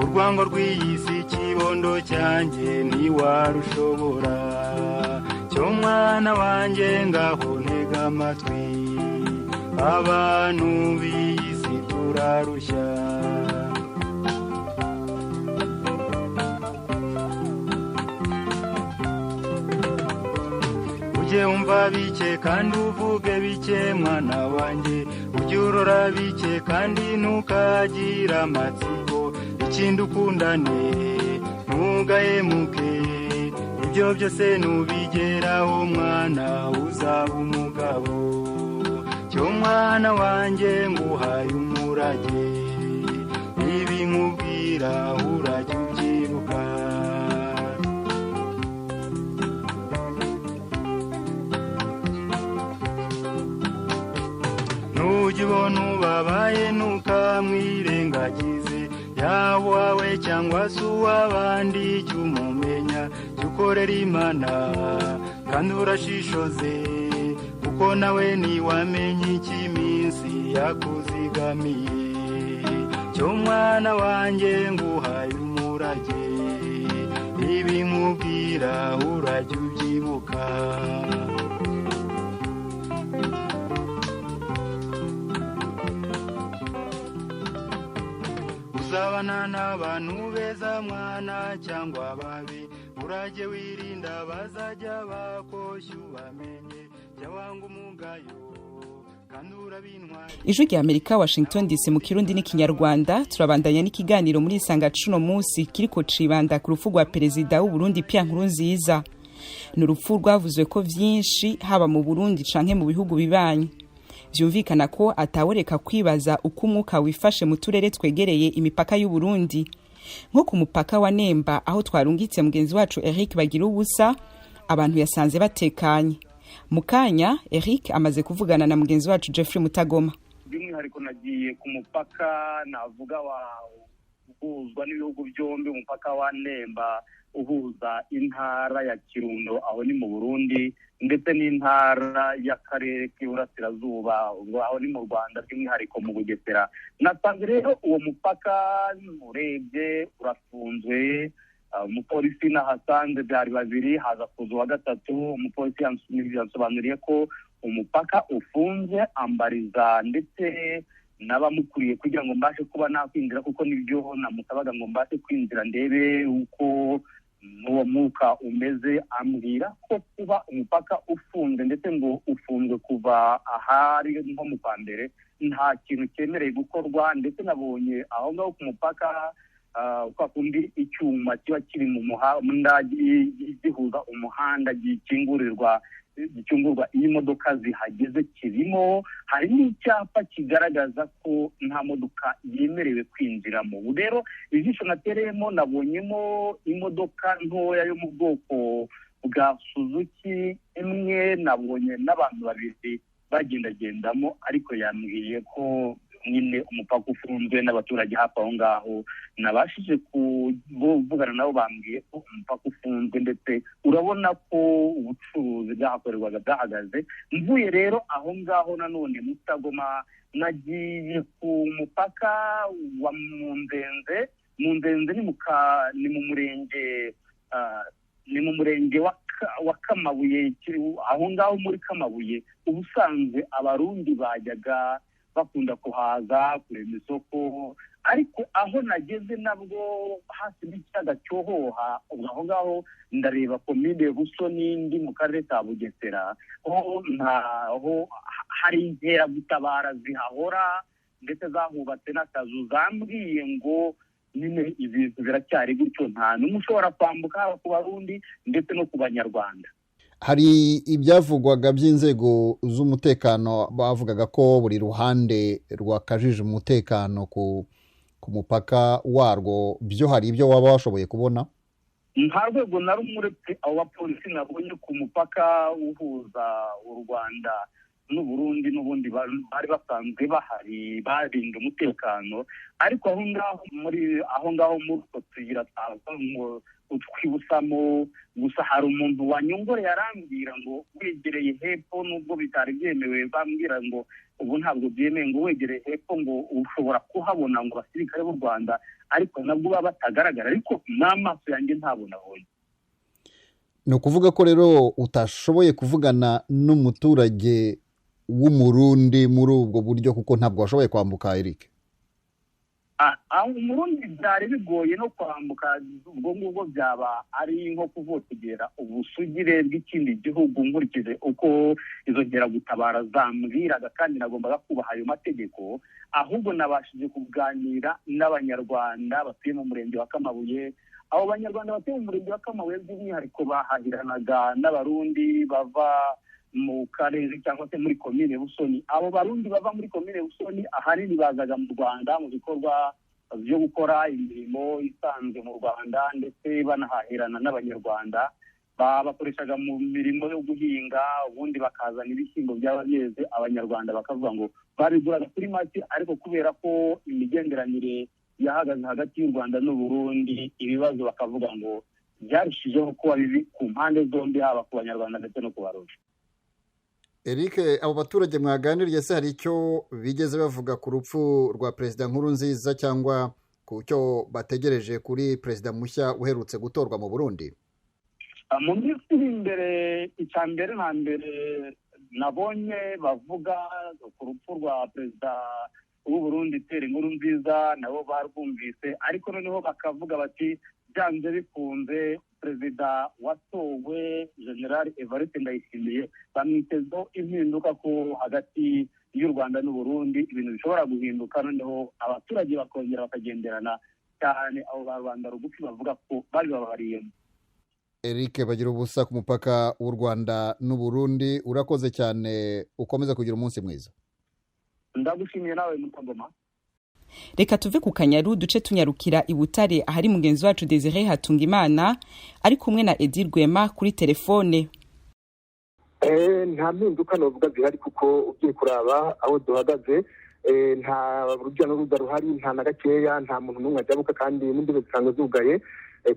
urwango rw'iyisi kibondo cyanjye ntiwarushobora cyo mwana wanjye ngaho ntega amatwi abantu b'iyisi turarushya umva bike kandi uvuge bike mwana wanjye ujye urora bike kandi ntukagira amatsiko ikindi ukundane ntugahemuke ibyo byose nubigeraho mwana uzaba umugabo cyo mwana wanjye nguhaye umurage ibi nkubwira urajya ubyibuka ujibona ubabaye ntukamwirengagize yaba wawe cyangwa se uw'abandi jya umumenya jya ukorera Imana kandi urashishoze kuko nawe ntiwamenye icyo iminsi yakuzigamiye cyo mwana wanjye nguhaye umurage ibi nkubwira urajya ubyibuka uzabana n'abantu beza mwana cyangwa babi urajye wirinda bazajya bakoshya ubamenye jya wanga umugayo kandi urabintwara. Ijwi rya Amerika Washington DC mu Kirundi n'ikinyarwanda turabandanya n'ikiganiro muri isanga cuno munsi kiriko cibanda ku rufu rwa perezida w'u Burundi Pierre Nkurunziza. Ni urupfu rwavuzwe ko vyinshi haba mu Burundi canke mu bihugu bibanyi. Vyumvikana ko ataworeka kwibaza uko umwuka wifashe mu turere twegereye imipaka y'u Burundi nko ku mupaka wa Nemba aho twarungitse mugenzi wacu Eric Bagira ubusa abantu yasanze batekanye. Mukanya Eric amaze kuvugana na mugenzi wacu Jeffrey Mutagoma. By'umwihariko nagiye ku mupaka navuga wa uhuzwa n'ibihugu byombi umupaka wa Nemba uhuza intara ya Kirundo aho ni mu Burundi ndetse n'intara y'akarere k'Iburasirazuba aho ni mu Rwanda by'umwihariko mu Bugesera. Nasanze rero uwo mupaka urebye urafunzwe umupolisi nahasanze byari babiri haza kuza wa gatatu umupolisi yansobanuriye ko umupaka ufunze ambariza ndetse n'abamukuriye kugira ngo mbashe kuba nakwinjira kuko nibyo namusabaga ngo mbashe kwinjira ndebe uko n'uwo mwuka umeze ambwira ko kuba umupaka ufunze ndetse ngo ufunzwe kuva ahari nko mu kwa mbere nta kintu cyemereye gukorwa ndetse nabonye aho ngaho ku mupaka kwa kundi icyuma kiba kiri mu muhanda gihuza umuhanda gikingurwa iyo imodoka zihageze kirimo. hari n'icyapa kigaragaza ko nta modoka yemerewe kwinjiramo. rero ijisho natereyemo nabonyemo imodoka ntoya yo mu bwoko bwa Suzuki imwe, nabonye n'abantu babiri bagendagendamo, ariko yambwiye ko nyine umupaka ufunzwe n'abaturage hafi aho ngaho. nabashije kuvugana nabo, bambwiye ko umupaka ufunzwe, ndetse urabona ko ubucuruzi bwahakorerwaga bwahagaze. mvuye rero aho ngaho nanone Mutagoma, nagiye ku mupaka wa Munzenze. Munzenze ni mu murenge wa Kamabuye, aho ngaho muri Kamabuye. ubusanzwe abarundi bajyaga bakunda kuhaza kurema isoko, ariko aho nageze nabwo hasi n'ikiyaga cyohoha, aho ngaho ndareba komine Busoni ndi mu karere ka Bugesera, aho hari inkeragutabara zihahora ndetse zahubatse n'akazu. zambwiye ngo nyine ibintu biracyari gutyo, nta n'umwe ushobora kwambuka, haba ku Barundi ndetse no ku Banyarwanda. hari ibyavugwaga by'inzego z'umutekano, bavugaga ko buri ruhande rwakajije umutekano ku mupaka warwo. byo hari ibyo waba washoboye kubona? nta rwego na rumwe uretse abo bapolisi nabonye ku mupaka uhuza u Rwanda n'Uburundi, n'ubundi bari basanzwe bahari barinda umutekano. ariko aho ngaho muri utwo tuyira twibusamo, gusa hari umuntu wanyongoreye arambwira ngo wegereye hepfo, nubwo bitari byemewe, bambwira ngo ubu ntabwo byemewe, ngo wegereye hepfo ngo ushobora kuhabona ngo abasirikare b'u Rwanda, ariko nabwo baba batagaragara, ariko n'amaso yanjye ntabwo nabonye. ni ukuvuga ko rero utashoboye kuvugana n'umuturage w'umurundi muri ubwo buryo, kuko ntabwo washoboye kwambuka, Eric? umurundi byari bigoye no kwambuka, ubwo ngubwo byaba ari nko kuvotegera ubusugire bw'ikindi gihugu, nkurikije uko izo nkeragutabara zambwiraga, kandi nagombaga kubaha ayo mategeko. ahubwo nabashije kuganira n'Abanyarwanda batuye mu murenge wa Kamabuye. abo Banyarwanda batuye mu murenge wa Kamabuye by'umwihariko bahahiranaga n'Abarundi bava mu karere cyangwa se muri komine Busoni. abo Barundi bava muri komine Busoni ahanini bazaga mu Rwanda mu bikorwa byo gukora imirimo isanzwe mu Rwanda, ndetse banahahirana n'Abanyarwanda. bakoreshaga mu mirimo yo guhinga, ubundi bakazana ibishyimbo byaba byeze, Abanyarwanda bakavuga ngo babiguraga kuri make, ariko kubera ko imigenderanire yahagaze hagati y'u Rwanda n'Uburundi, ibibazo bakavuga ngo byarushijeho kuba bibi ku mpande zombi, haba ku Banyarwanda ndetse no ku Barundi. Eric, abo baturage mwaganiriye se hari icyo bigeze bavuga ku rupfu rwa Perezida Nkurunziza cyangwa ku cyo bategereje kuri Perezida mushya uherutse gutorwa mu Burundi? mu minsi iri imbere, icya mbere na mbere nabonye bavuga ku rupfu rwa Perezida w'u Burundi Pierre Nkurunziza, nabo barwumvise, ariko noneho bakavuga bati byanze bikunze Perezida watowe General Evariste Ndayishimiye bamwitezeho impinduka, ko hagati y'u Rwanda n'Uburundi ibintu bishobora guhinduka, noneho abaturage bakongera bakagenderana cyane. abo ba Rwanda rugufi bavuga ko bari babariyemo. Eric Bagirubusa ku mupaka w'u Rwanda n'Uburundi, urakoze cyane, ukomeza kugira umunsi mwiza. Ndagushimiye nawe Mutagoma. Reka tuve ku Kanyaru duce tunyarukira i Butare, ahari mugenzi wacu Desire Hatungimana ari kumwe na Edi Rwema kuri telefone. nta mpinduka novuga zihari, kuko ugiye kuraba aho duhagaze nta rujya n'uruza ruhari, nta na gakeya, nta muntu n'umwe ajabuka, kandi n'imbibe zisanzwe zugaye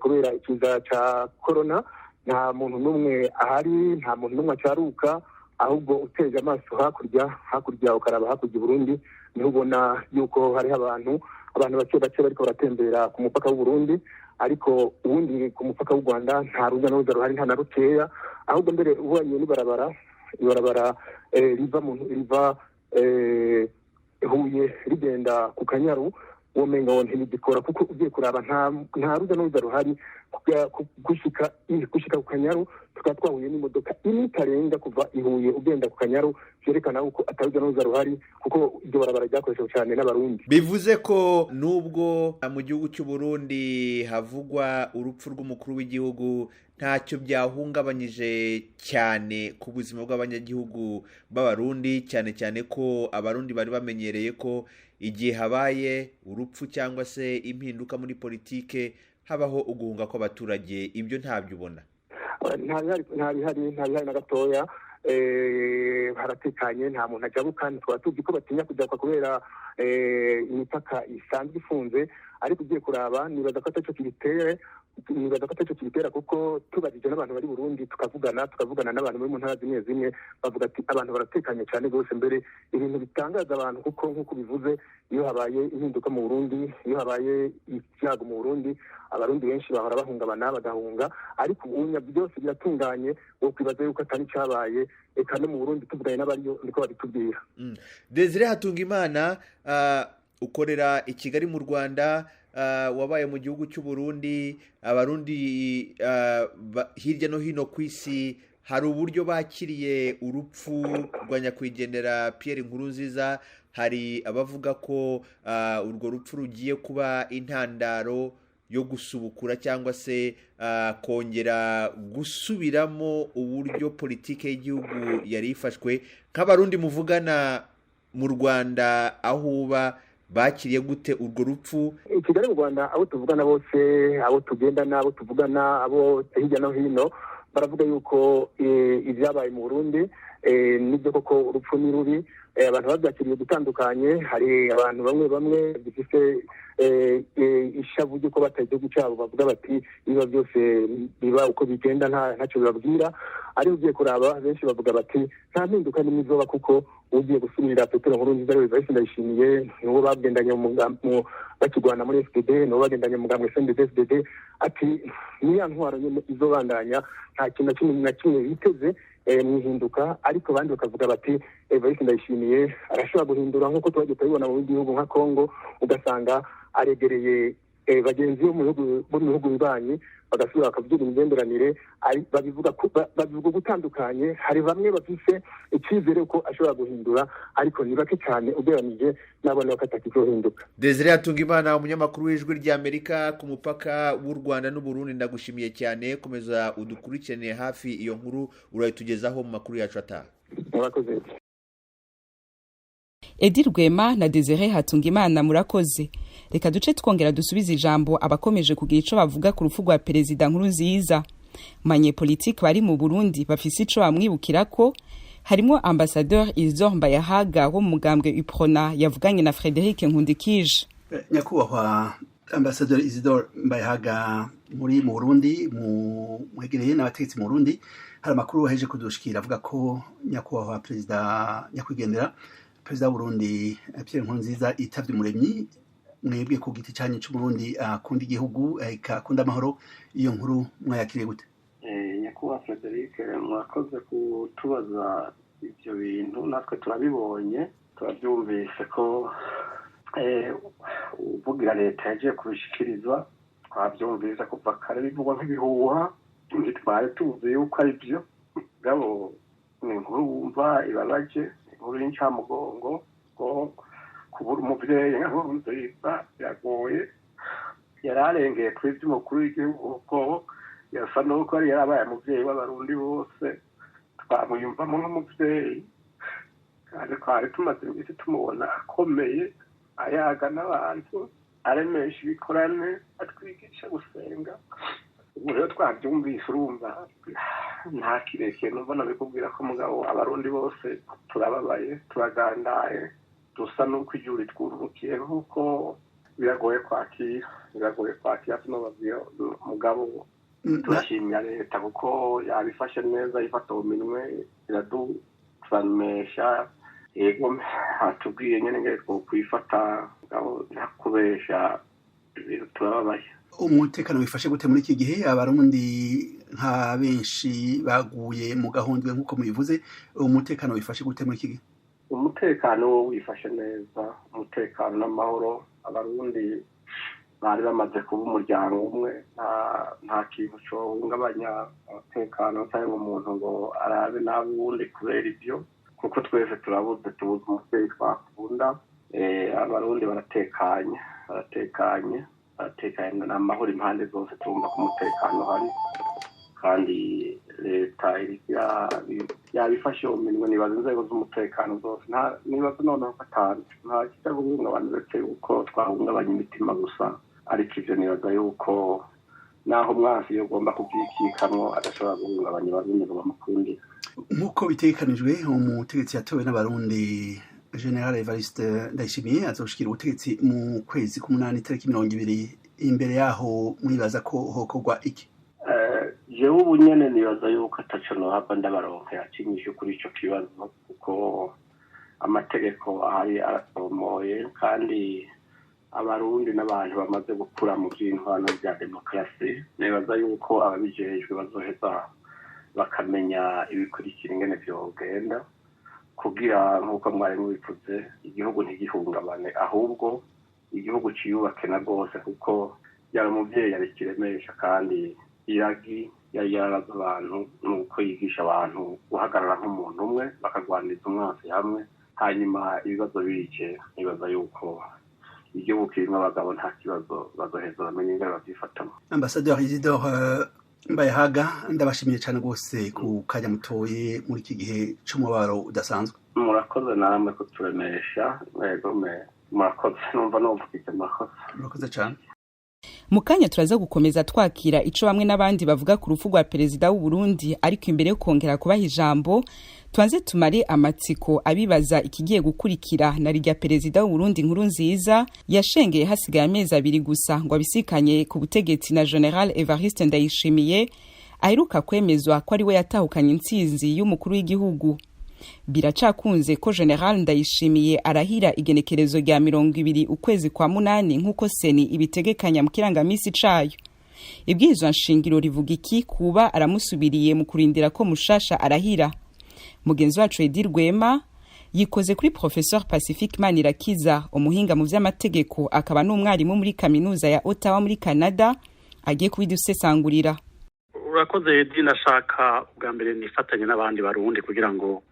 kubera ikiza cya corona. nta muntu n'umwe ahari, nta muntu n'umwe acaruka, ahubwo uteje amaso hakurya ukaraba hakurya Burundi, niho ubona yuko hariho abantu bake bake bariko baratembera ku mupaka w'u Burundi, ariko ubundi ku mupaka w'u Rwanda nta rujya n'uruza ruhari, nta na rukeya. ahubwo mbere ubonye ibarabara riva Huye rigenda ku Kanyaru, womenga ntibigikora, kuko ugiye kuraba nta rujya n'uruza ruhari, gushika ku Kanyaru tukaba twahuye n'imodoka imwe itarenga kuva ihuye ugenda ku Kanyaru vyerekana uko ataruja n'uruza ruhari kuko iryo barabara ryakoreshejwe cyane n'abarundi. Bivuze ko nubwo mu gihugu cy'u Burundi havugwa urupfu rw'umukuru w'igihugu ntacyo byahungabanyije cyane ku buzima bw'abanyagihugu b'abarundi, cyane cyane ko abarundi bari bamenyereye ko igihe habaye urupfu cyangwa se impinduka muri politike habaho uguhunga kw'abaturage. Ibyo ntabyo ubona? nta bihari na gatoya. Haratekanye, nta muntu ajabuka. Tukaba tuzi ko batinya kujabuka kubera imipaka isanzwe ifunze, ariko ugiye kuraba nibaza ko ataco kibitera kuko tubajije n'abantu bari Burundi tukavugana n'abantu bari mu ntara zimwe zimwe bavuga ati abantu baratekanye cyane rwose. Mbere ibintu bitangaza abantu kuko nk'uko bivuze, iyo habaye impinduka mu Burundi, iyo habaye icyago mu Burundi, abarundi benshi bahora bahungabana bagahunga, ariko ubunya byose biratunganye. Wo kwibaza yuko atari cyabaye, eka no mu Burundi tuvuganye n'abariyo niko babitubwira. Desire Hatungimana, ukorera i Kigali mu Rwanda, wabaye mu gihugu cy'u Burundi. Abarundi hirya no hino ku isi hari uburyo bakiriye urupfu rwa nyakwigendera Pierre Nkurunziza. Hari abavuga ko urwo rupfu rugiye kuba intandaro yo gusubukura cyangwa se kongera gusubiramo uburyo politike y'igihugu yari ifashwe. Nk'abarundi muvugana mu Rwanda aho uba, bakiriye gute urwo rupfu? I Kigali mu Rwanda abo tuvugana bose, abo tugendana, abo tuvugana, abo hirya no hino, baravuga yuko ibyabaye mu Burundi nibyo koko urupfu ni rubi. Abantu babyakiriye gutandukanye. Hari abantu bamwe bifite ishavu ry'uko bataye igihugu cyabo, bavuga bati biba byose biba uko bigenda ntacyo bibabwira. Ari ugiye kuraba benshi bavuga bati nta mpinduka n'imwe izoba kuko ugiye gusubirira Petero Nkurunziza rero Evariste Ndayishimiye nibo bagendanye bakigwana muri FDD, nibo bagendanye mugambwe CNDD-FDD. Ati niya ntwaro nyine izobandanya, nta kintu na kimwe biteze mwihinduka. Ariko abandi bakavuga bati Evariste Ndayishimiye arashobora guhindura nk'uko twagiye tubibona mu bihugu nka Congo, ugasanga aregereye bagenzi bo mu bihugu bibanyi, bagasubira bakavuga imigenderanire. Babivuga gutandukanye. Hari bamwe bafise icyizere ko ashobora guhindura, ariko ni bake cyane ugereranije n'abana bakatakizohinduka. Desire Hatungimana, umunyamakuru w'Ijwi ry'Amerika ku mupaka w'u Rwanda n'u Burundi, ndagushimiye cyane. Komeza udukurikirane hafi, iyo nkuru urayitugezaho mu makuru yacu ataha. Murakoze. Edi Rwema na Desire Hatungimana, murakoze. Reka duce twongera dusubize ijambo abakomeje kugira ico bavuga ku rupfu rwa Perezida Nkurunziza. Manyepolitike bari mu Burundi bafise ico bamwibukira ko, harimo Ambassadeur Isidore Mbayahaga wo mu mugambwe UPRONA yavuganye na Frederic Nkundikije. Nyakubahwa Ambassadeur Isidore Mbayahaga, muri mu Burundi mwegereye n'abategetsi mu Burundi, hari amakuru waheje kudushikira avuga ko nyakubahwa Perezida nyakwigendera Perezida w'Uburundi Pierre Nkurunziza itavye umuremyi. Mwebwe ku giti cyanyu cy'Uburundi akunda igihugu, akunda amahoro, iyo nkuru mwayakiriye gute? Nyakubahwa Frederic, mwakoze kutubaza ibyo bintu. Natwe turabibonye, turabyumvise ko uvugira leta yagiye kubishikirizwa. Twabyumvise kuva kare bivugwa nk'ibihuha, ntitwari tuzi yuko ari byo. Gabo ni inkuru wumva ibabaje, inkuru y'incamugongo ko kubura umuvyeyi Nkurunziza biragoye. Yararengeye kuri ivy'umukuru w'igihugu ko yasa n'uko yari yarabaye umuvyeyi w'abarundi bose. Twamuyumvamo nk'umuvyeyi, kandi twari tumaze iminsi tumubona akomeye, ayaga n'abantu, aremesha ibikorane, atwigisha gusenga. Ubu rero twabyumvise, urumva nta kirekire numva nabikubwira ko mugabo abarundi bose turababaye, turagandaye, dusa n'uko igihe twururukiye, kuko biragoye kwakira tunababwira mugabo turashimira leta kuko yabifashe neza, ifata mu minwe, iradufanisha. Yego hatubwiye nyine ngere kwifata mugabo ntakubesha, turababaye. Umutekano wifashe gute muri iki gihe? Abarundi nka benshi baguye mu gahundwe nk'uko mubivuze, umutekano wifashe gute muri iki gihe? Umutekano wifashe neza, umutekano n'amahoro. Abarundi bari bamaze kuba umuryango umwe nta kintu cohungabanya umutekano cyangwa umuntu ngo arabe n'abundi kubera ibyo kuko twese tubuze umubyeyi twakunda. Abarundi baratekanye n'amahoro impande zose, tumva ko umutekano hari kandi leta yabifashe mu minwe. Nibaza inzego z'umutekano zose nibaza noneho gatanu nta kijya guhungabana uretse yuko twahungabanya imitima gusa, ariko ivyo nibaza yuko naho mwasi iyo ugomba kubyikikamwo adashobora guhungabanya abarundi ngo bamukundire. nk'uko bitegekanijwe umutegetsi yatowe n'abarundi General Evariste Ndayishimiye azoshikira ubutegetsi mu kwezi k'umunani tariki 20. Imbere yaho mwibaza ko hokorwa iki? Jewe ubu nyene nibaza yuko ataco nohava ndabaronka yakinyishe kuri ico kibazo kuko amategeko ahari arasomoye kandi abarundi n'abantu bamaze gukura mu by'intwano bya demokarasi. Nibaza yuko ababijejwe bazoheza bakamenya ibikurikira ingene vyogenda kugira nk'uko mwari mubivuze igihugu ntigihungabane, ahubwo igihugu ciyubake na rwose kuko yari umuvyeyi yarikiremesha kandi iragi yari yaraza abantu nuko yigisha abantu guhagarara nk'umuntu umwe bakagwaniriza umwansi hamwe hanyuma ibibazo bike. Nibaza yuko igihugu kirimo abagabo nta kibazo bazoheza bamenye ingene bavyifatamo. Ambassadeur Isidore Mbayahaga, ndabashimiye cyane rwose ku kanya mutoye muri iki gihe c'umubaro udasanzwe. Murakoze namwe kuturemesha. Murakoze, numva numvukije murakoze. Murakoze cyane. Mu kanya turaza gukomeza twakira ico bamwe n'abandi bavuga ku rufu rwa perezida w'u Burundi, ariko imbere yo kongera kubaha ijambo twanze tumare amatsiko abibaza ikigiye gukurikira na rya perezida w'u Burundi Nkurunziza yashengeye hasigaye amezi 2 gusa ngo abisikanye ku butegetsi na General Evariste Ndayishimiye aheruka kwemezwa ko ari we yatahukanye intsinzi y'umukuru w'igihugu. Biracakunze ko General Ndayishimiye arahira igenekerezo rya 20 ukwezi kwa munani nk'uko seni ibitegekanya mu kirangamisi cayo. Ibwirizwa nshingiro rivuga iki kuba aramusubiriye mu kurindira ko mushasha arahira? Mugenzi wacu Edi Rwema yikoze kuri Professeur Pacifique Manirakiza, umuhinga mu vy'amategeko akaba n'umwarimu muri kaminuza ya Ottawa muri Canada, agiye kubidusesangurira. Urakoze Edi, nashaka ubwa mbere nifatanye n'abandi barundi kugira ngo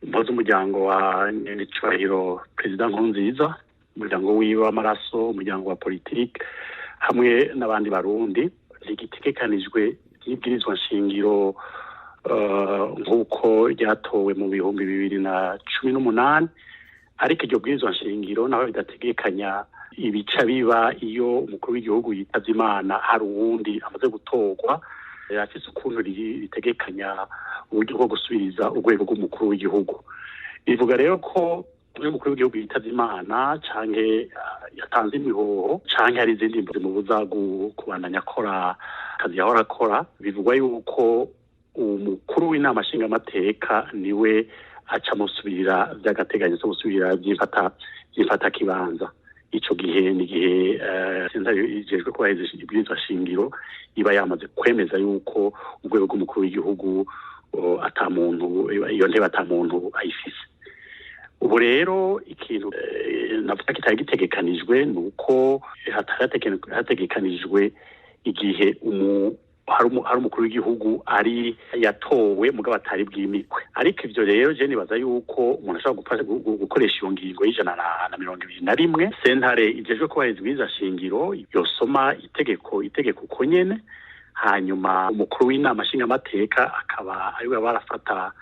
mpoze umuryango wa Nyiricubahiro Perezida Nkurunziza, umuryango wiwe w'amaraso, umuryango wa politike hamwe n'abandi barundi. Rigitegekanijwe n'ibwirizwa nshingiro nk'uko ryatowe mu 2018, ariko iryo bwirizwa nshingiro naho ridategekanya ibica biba iyo umukuru w'igihugu yitavye Imana hari uwundi amaze gutorwa. Afise ukuntu ritegekanya uburyo bwo gusubiriza urwego rw'umukuru w'igihugu. Bivuga rero ko uyu mukuru w'igihugu yitavye Imana canke yatanze imihoho canke hari izindi mbuzi mu buza kubandanya akora akazi yahora akora, bivugwa yuko umukuru w'inama nshingamateka niwe aca musubirira vy'agateganyo so gusubirira vy'imfata kibanza. Ico gihe ni gihe sentare ijejwe kubahiriza ibwirizwa shingiro iba yamaze kwemeza yuko urwego rw'umukuru w'igihugu ata muntu iyo ntebe ata muntu ayifise. Ubu rero ikintu navuga kitari gitegekanijwe nuko hategekanijwe igihe hari umukuru w'igihugu ari yatowe mugabo atari bwimikwe. Ariko ivyo rero je nibaza yuko umuntu ashobora gukoresha iyo ngingo y'121 sentare ijejwe kubahiriza ibwirizwa shingiro yosoma itegeko uko nyene, hanyuma umukuru w'inama nshingamateka akaba ariwe barafata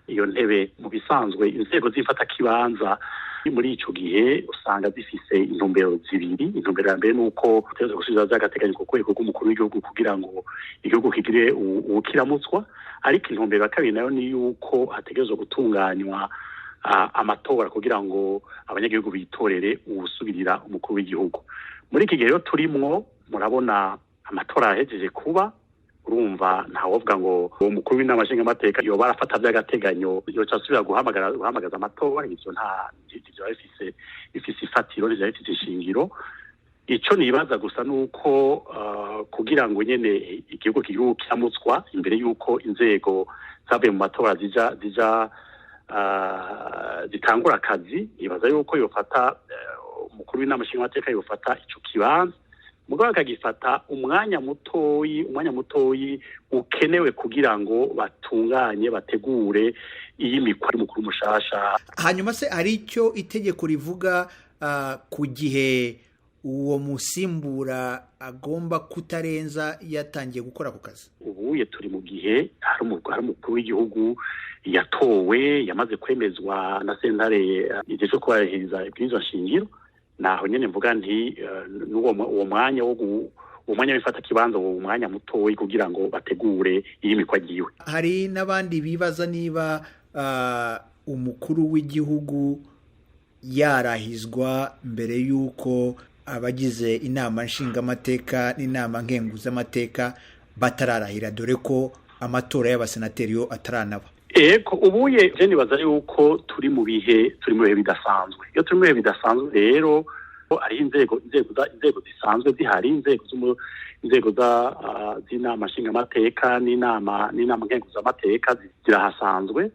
iyo ntebe. Mu bisanzwe inzego z'imfata kibanza muri ico gihe usanga zifise intumbero zibiri. Intumbero ya mbere nuko tuza gusubiza z'agateganyo ku rwego rw'umukuru w'igihugu kugira ngo igihugu kigire ubukiramutswa, ariko intumbero ya kabiri nayo ni yuko hategerezwa gutunganywa amatora kugira ngo abanyagihugu bitorere uwusubirira umukuru w'igihugu. Muri iki gihe rero turimwo murabona amatora yahejeje kuba, urumva ntawovuga ngo uwo mukuru w'inama nshingamateka yo barafata vy'agateganyo yoca asubira guhamagaza amatora. Ivyo nta bifise ifatiro bifise ishingiro. Ico nibaza gusa nuko kugira ngo nyene igihugu kigihugu kiramutswa imbere yuko inzego zavuye mu matora zitangura akazi, nibaza yuko yofata umukuru w'inama nshingamateka yofata ico kibanza mugabo akagifata umwanya mutoyi ukenewe kugira ngo batunganye bategure iyi mikwa y'umukuru mushasha. Hanyuma se hari icyo itegeko rivuga ku gihe uwo musimbura agomba kutarenza yatangiye gukora ku kazi? Ubuye turi mu gihe hari umukuru w'igihugu yatowe yamaze kwemezwa na sentare igihe cyo kubahiriza ibwirizwa shingiro, naho nyene mvuga nti uwo mwanya umwanya wifata kibanza uwo mwanya mutoyi kugira ngo bategure iyi mikwa giwe. Hari n'abandi bibaza niba umukuru w'igihugu yarahizwa mbere y'uko abagize inama nshingamateka n'inama nkenguzamateka batararahira, dore ko amatora y'abasenateri yo ataranaba. Eko ubuye je nibaza yuko turi mu bihe bidasanzwe. Iyo turi mu bihe bidasanzwe rero ari inzego zisanzwe zihari, inzego z'inama nshingamateka n'inama nkenguzamateka zisanzwe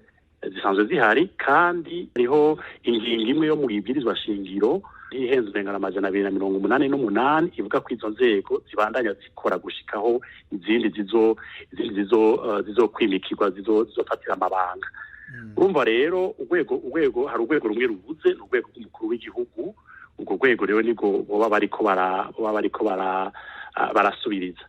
zihari, kandi hariho ingingo imwe yo mu ibwirizwa shingiro ihenze urengana 288 ivuga ko izo nzego zibandanya zikora gushikaho izindi zizokwimikirwa zizofatira amabanga. Urumva rero urwego hari urwego rumwe rubuze, urwego rw'umukuru w'igihugu. Ubwo rwego rero nibwo baba bariko barasubiriza.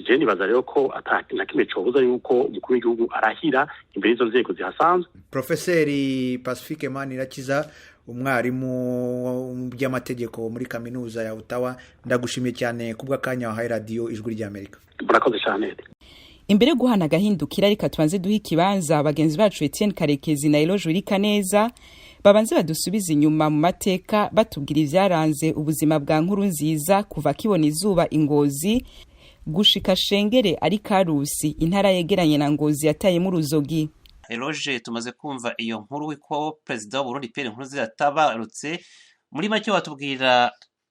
Je nibaza rero ko na kimwe cobuza yuko umukuru w'igihugu arahira imbere y'izo nzego zihasanzwe. Profeseri Pacifique Manirakiza, umwarimu mu by'amategeko muri kaminuza ya Ottawa, ndagushimiye cyane kubw'akanya wahaye radio Ijwi ry'Amerika. Murakoze cyane. Imbere guhana gahindukira reka twanze duha ikibanza bagenzi bacu Etienne Karekezi na Eloge Wirikaneza babanze badusubiza inyuma mu mateka batubwira ivyaranze ubuzima bwa Nkurunziza kuva kibona izuba Ingozi gushika Shengere ari Karusi, intara yegeranye na Ngozi yatayemo uruzogi. Eloge, tumaze kumva iyo nkuru ko Perezida w'u Burundi Pierre Nkurunziza yatabarutse. Muri make watubwira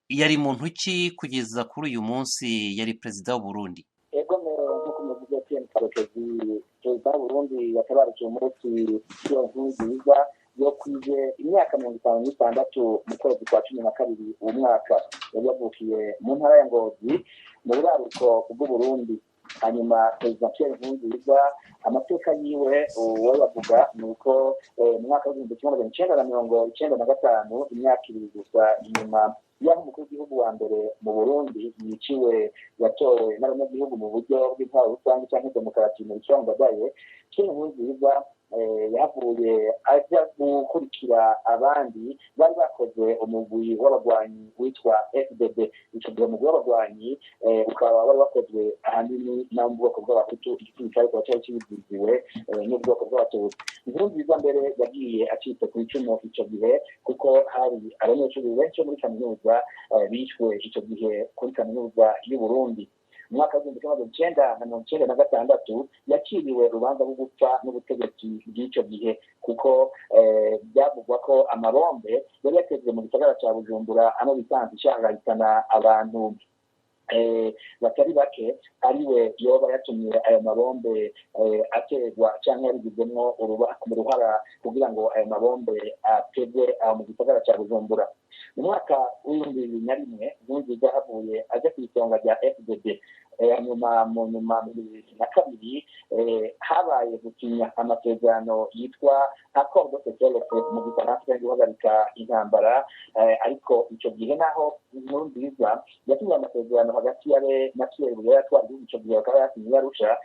yari muntu ki kugeza kuri uyu munsi yari Perezida w'u Burundi? Ego nk'uko muvuze Etienne Karekezi, Perezida w'u Burundi yatabarutse umunsi Pierre Nkurunziza yo kwije imyaka 56 mu kwezi kwa 12 uwo mwaka. Yari yavukiye mu ntara ya Ngozi mu buraruko bw'u Burundi. Hanyuma Perezida Pierre Nkurunziza amateka yiwe uwo bavuga ni uko mu mwaka w'1995 imyaka 2 gusa inyuma y'aho umukuru w'igihugu wa mbere mu Burundi yiciwe yatowe n'abanyagihugu mu buryo bw'intwaro rusange cyangwa demokarasi mu Rwanda, Pierre Nkurunziza yavuye ajya gukurikira abandi bari bakoze umugwi w'abagwanyi witwa FDB. Icyo gihe umugwi w'abagwanyi ukaba wari wakozwe ahanini no mu bwoko bw'abahutu, igisirikare kikaba cyari kibiziwe n'ubwoko bw'abatutsi. Nkurunziza mbere yagiye acitse ku icumu icyo gihe kuko hari abanyeshuri benshi muri kaminuza bishwe icyo gihe kuri kaminuza y'u Burundi. Mu mwaka w'1996 yakiriwe urubanza rwo gupfa n'ubutegetsi bw'icyo gihe kuko byavugwa ko amabombe yari yatezwe mu gisagara cya Bujumbura ano bisanzwe ishangahitana abantu batari bake, ariwe yoba yatumye ayo mabombe aterwa cyangwa yarigizemwo uruhara kugira ngo ayo mabombe atezwe mu gisagara cya Bujumbura. Mu mwaka w'2001 Nkurunziza havuye aje ku isonga rya FDB. Hanyuma mu 2002 habaye gusinya amasezerano yitwa Accord de Paix mu Gifaransa yo guhagarika intambara, ariko icyo gihe naho Nkurunziza yasinye amasezerano hagati na Pierre Buyoya atwara igihugu icyo gihe akaba yasinye Arusha.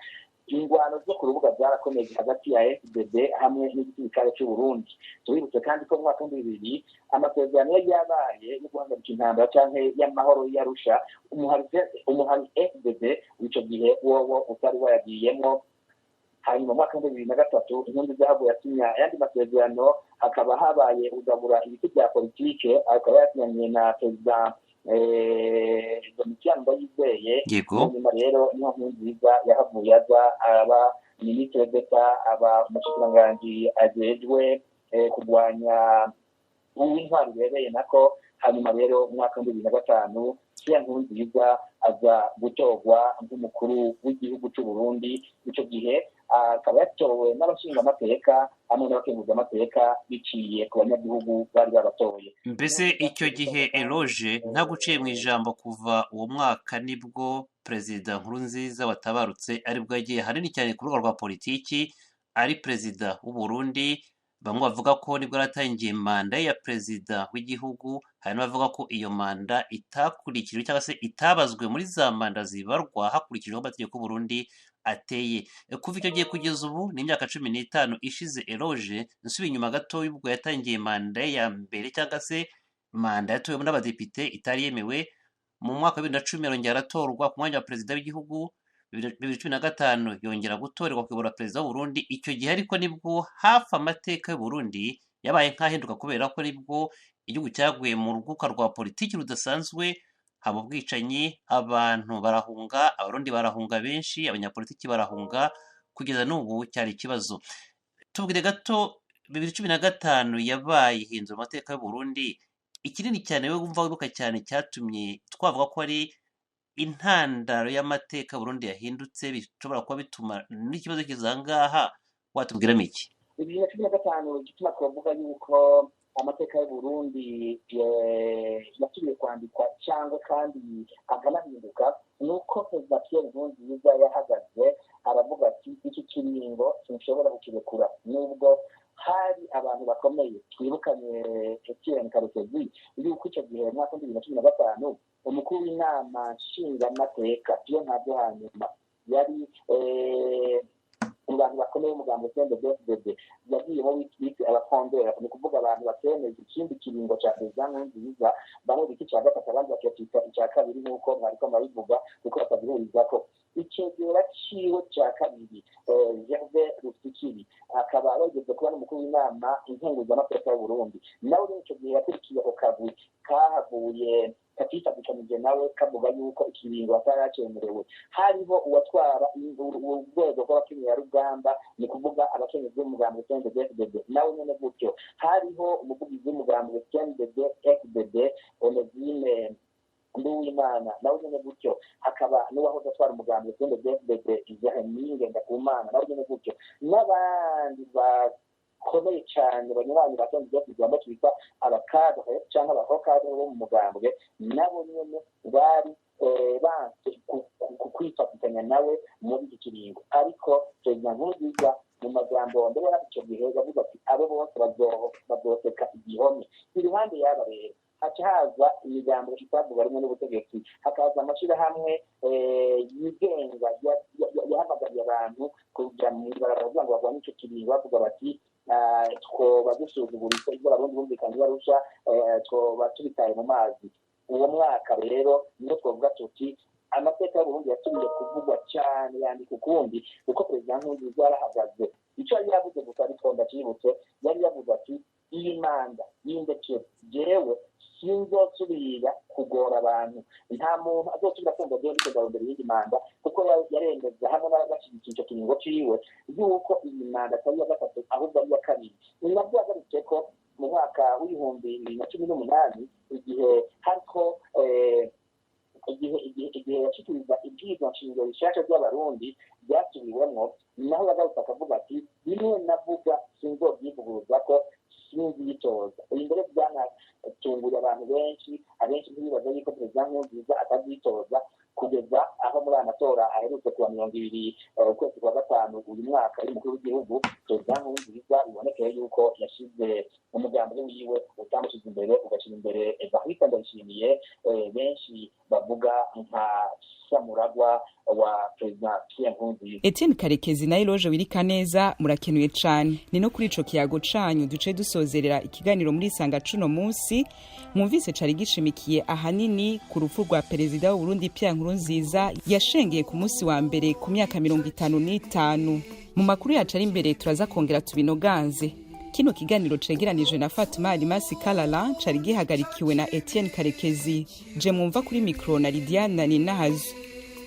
Ingwano zo ku rubuga zarakomeje hagati ya FDB hamwe n'igisirikare cy'u Burundi. Tubibutse kandi ko mu mwaka w'2000 amasezerano yabaye yo guhagarika intambara cyangwa y'amahoro y'Arusha, umuhari FDB w'icyo gihe wowo utari wayagiyemo. Hanyuma mu mwaka w'2003 Nkurunziza havuye yasinya ayandi masezerano, hakaba habaye ugabura ibiti bya politike, akaba yasinyanye na Perezida Domitien Ndayizeye. Nyuma rero niho Nkurunziza yahavuye aza aba Ministre d'Etat, aba umushikiranganji ajejwe kurwanya uw'intwari bereye nako. Hanyuma rero mu mwaka w'2005 Pierre Nkurunziza aza gutorwa nk'umukuru w'igihugu cy'u Burundi. Icyo gihe akaba yatowe n'abashingamateka hamwe n'abakenguzamateka biciye ku banyagihugu bari babatoye. Mbese icyo gihe Eloge nta guciye mu ijambo, kuva uwo mwaka nibwo perezida Nkurunziza watabarutse aribwo yagiye hanini cyane ku rubuga rwa politiki ari perezida w'u Burundi. Bamwe bavuga ko nibwo yaratangiye manda ya perezida w'igihugu, hari n'abavuga ko iyo manda itakurikijwe cyangwa se itabazwe muri za manda zibarwa hakurikijwe amategeko y'u Burundi ateye. Kuva icyo gihe kugeza ubu ni imyaka 15 ishize. Eloge nsubiye inyuma gato y'ubwo yatangiye manda ya mbere cyangwa se manda yatowe n'abadepite itari yemewe mu mwaka wa 2010, yongera aratorwa ku mwanya wa perezida w'igihugu. 2015 yongera gutorerwa kuyobora perezida w'u Burundi. Icyo gihe ariko nibwo hafi amateka y'u Burundi yabaye nk'ahinduka, kubera ko nibwo igihugu cyaguye mu ruguka rwa politiki rudasanzwe, haba ubwicanyi, abantu barahunga, abarundi barahunga benshi, abanyapolitiki barahunga, kugeza n'ubu cyari ikibazo. Tubwire gato 2015 yabaye ihindura amateka y'u Burundi. Ikinini cyane we wumva wibuka cyane cyatumye twavuga ko ari intandaro y'amateka Burundi yahindutse, bishobora kuba bituma n'ikibazo kizangaha, watubwiramo iki? 2015 gituma twavuga yuko amateka y'u Burundi yasubiye kwandikwa cyangwa kandi akanahinduka, nuko perezida Pierre Nkurunziza yahagaze aravuga ati iki kiringo sinshobora kukirekura. Nubwo hari abantu bakomeye, twibukanye Etienne Karekezi yuko icyo gihe mu mwaka 2015 umukuru w'inama nshingamateka iyo ntabyo hanyuma yari mu bantu bakomeye umugambo CNDD-FDD yagiyemo bita abafondera, ni kuvuga abantu batemeza ikindi kiringo cya perezida Nkurunziza, bamwe bita icya gatatu abandi bakita icya kabiri, nk'uko mwariko murabivuga kuko batabihurizako. Icyegera ciwe cya kabiri Gervais Rufikiri akaba yageze kuba n'umukuru w'inama nkenguzamateka y'u Burundi, nawe icyo gihe yakurikiye ako kagwi kahavuye katifatikanyije nawe kavuga yuko ikiringo ataracemerewe. Hariho uwatwara urwego rw'abakenyerarugamba, ni kuvuga abakenyezi b'umugambi CNDD-FDD, nawe nyene gutyo. Hariho umuvugizi w'umugambi CNDD-FDD Onezime Nduwimana, nawe nyene gutyo. Hakaba n'uwahoze atwara umugambi CNDD-FDD Izaheminge Ndakumana, nawe nyene gutyo. N'abandi bakomeye cyane banyuranye batonze kugamba twita abakadre cyangwa abahokadre bo mu mugambwe, nabo nyene bari banse kwifatikanya nawe muri iki kiringo. Ariko perezida Nkurunziza mu magambo mbere y'icyo gihe yavuga ati abo bose bazoseka igihome. Iruhande y'aba rero haca haza imigambo itavuga rimwe n'ubutegetsi, hakaza amashyirahamwe yigenga yahamagariye abantu kuja mu ibarabara kugira ngo barwanye icyo kiringo, bavuga bati twoba dusuzuguritse ibyo abarundi bumvikanye barusha, twoba tubitaye mu mazi. Uwo mwaka rero niyo twavuga tuti amateka y'Uburundi yasubiye kuvugwa cyane, yandika ukundi, kuko perezida Nkurunziza yarahagaze. Icyo yari yavuze gusa ariko ndakibutse, yari yavuze ati iyi manda y'indekero jewe sinzosubira kugora abantu, nta muntu azosubira kumva jewe ndiko ndarondera iyindi manda, kuko yaremeza hamwe n'abashyigikiye icyo kiringo ciwe yuko iyi manda atari iya gatatu ahubwo ari iya kabiri. Ni nabwo yagarutse ko mu mwaka w'2018 igihe hariko igihe yashikiriza ibwirizwa nshingiro bishasha by'abarundi byasubiwemwo, naho yagarutse akavuga ati bimwe navuga sinzobyivuguruza ko sinzitoza. Uyu mbere byanatunguye abantu benshi, abenshi ntibibaza yuko perezida Nkurunziza atazitoza kugeza aho muri aya matora aherutse kuwa 20 ukwezi kwa gatanu uyu mwaka y'umukuru w'igihugu. Perezida Nkurunziza bibonekeye yuko yashize umugambi wiwe utamushyize imbere, ugashyira imbere Evariste Ndayishimiye benshi bavuga nka samuragwa wa perezida Pierre Nkurunziza. Etienne Karekezi na Eloge Wirikaneza murakenuye cyane. Ni no kuri ico kiyago canyu duce dusozerera ikiganiro muri Sanga cuno munsi. Mwumvise cari gishimikiye ahanini ku rupfu rwa perezida w'u Burundi Pierre Nkurunziza yashengeye ku munsi wa mbere ku myaka 55. Mu makuru yacu ari imbere turaza kongera tubinoganze. Kino kiganiro cegeranijwe na Fatuma Alimasi Kalala, cari gihagarikiwe na Etienne Karekezi. Je mwumva kuri mikro na Lidiane Ninahazu.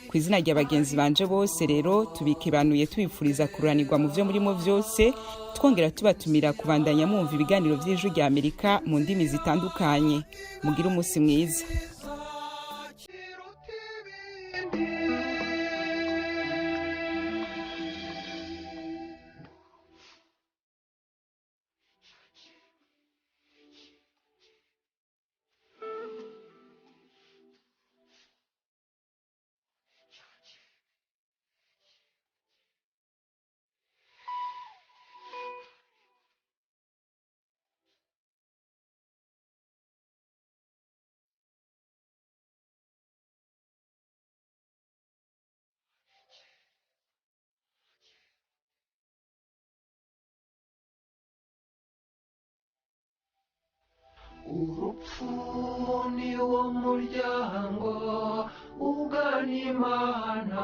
Kwizina rya bagenzi banje bose rero tubikibanuye tubifuriza kuranirwa mu byo murimo byose, twongera tubatumira kubandanya mwumva ibiganiro by'Ijwi rya Amerika mu ndimi zitandukanye. Mugira umunsi mwiza. urupfu ni wo muryango ugana imana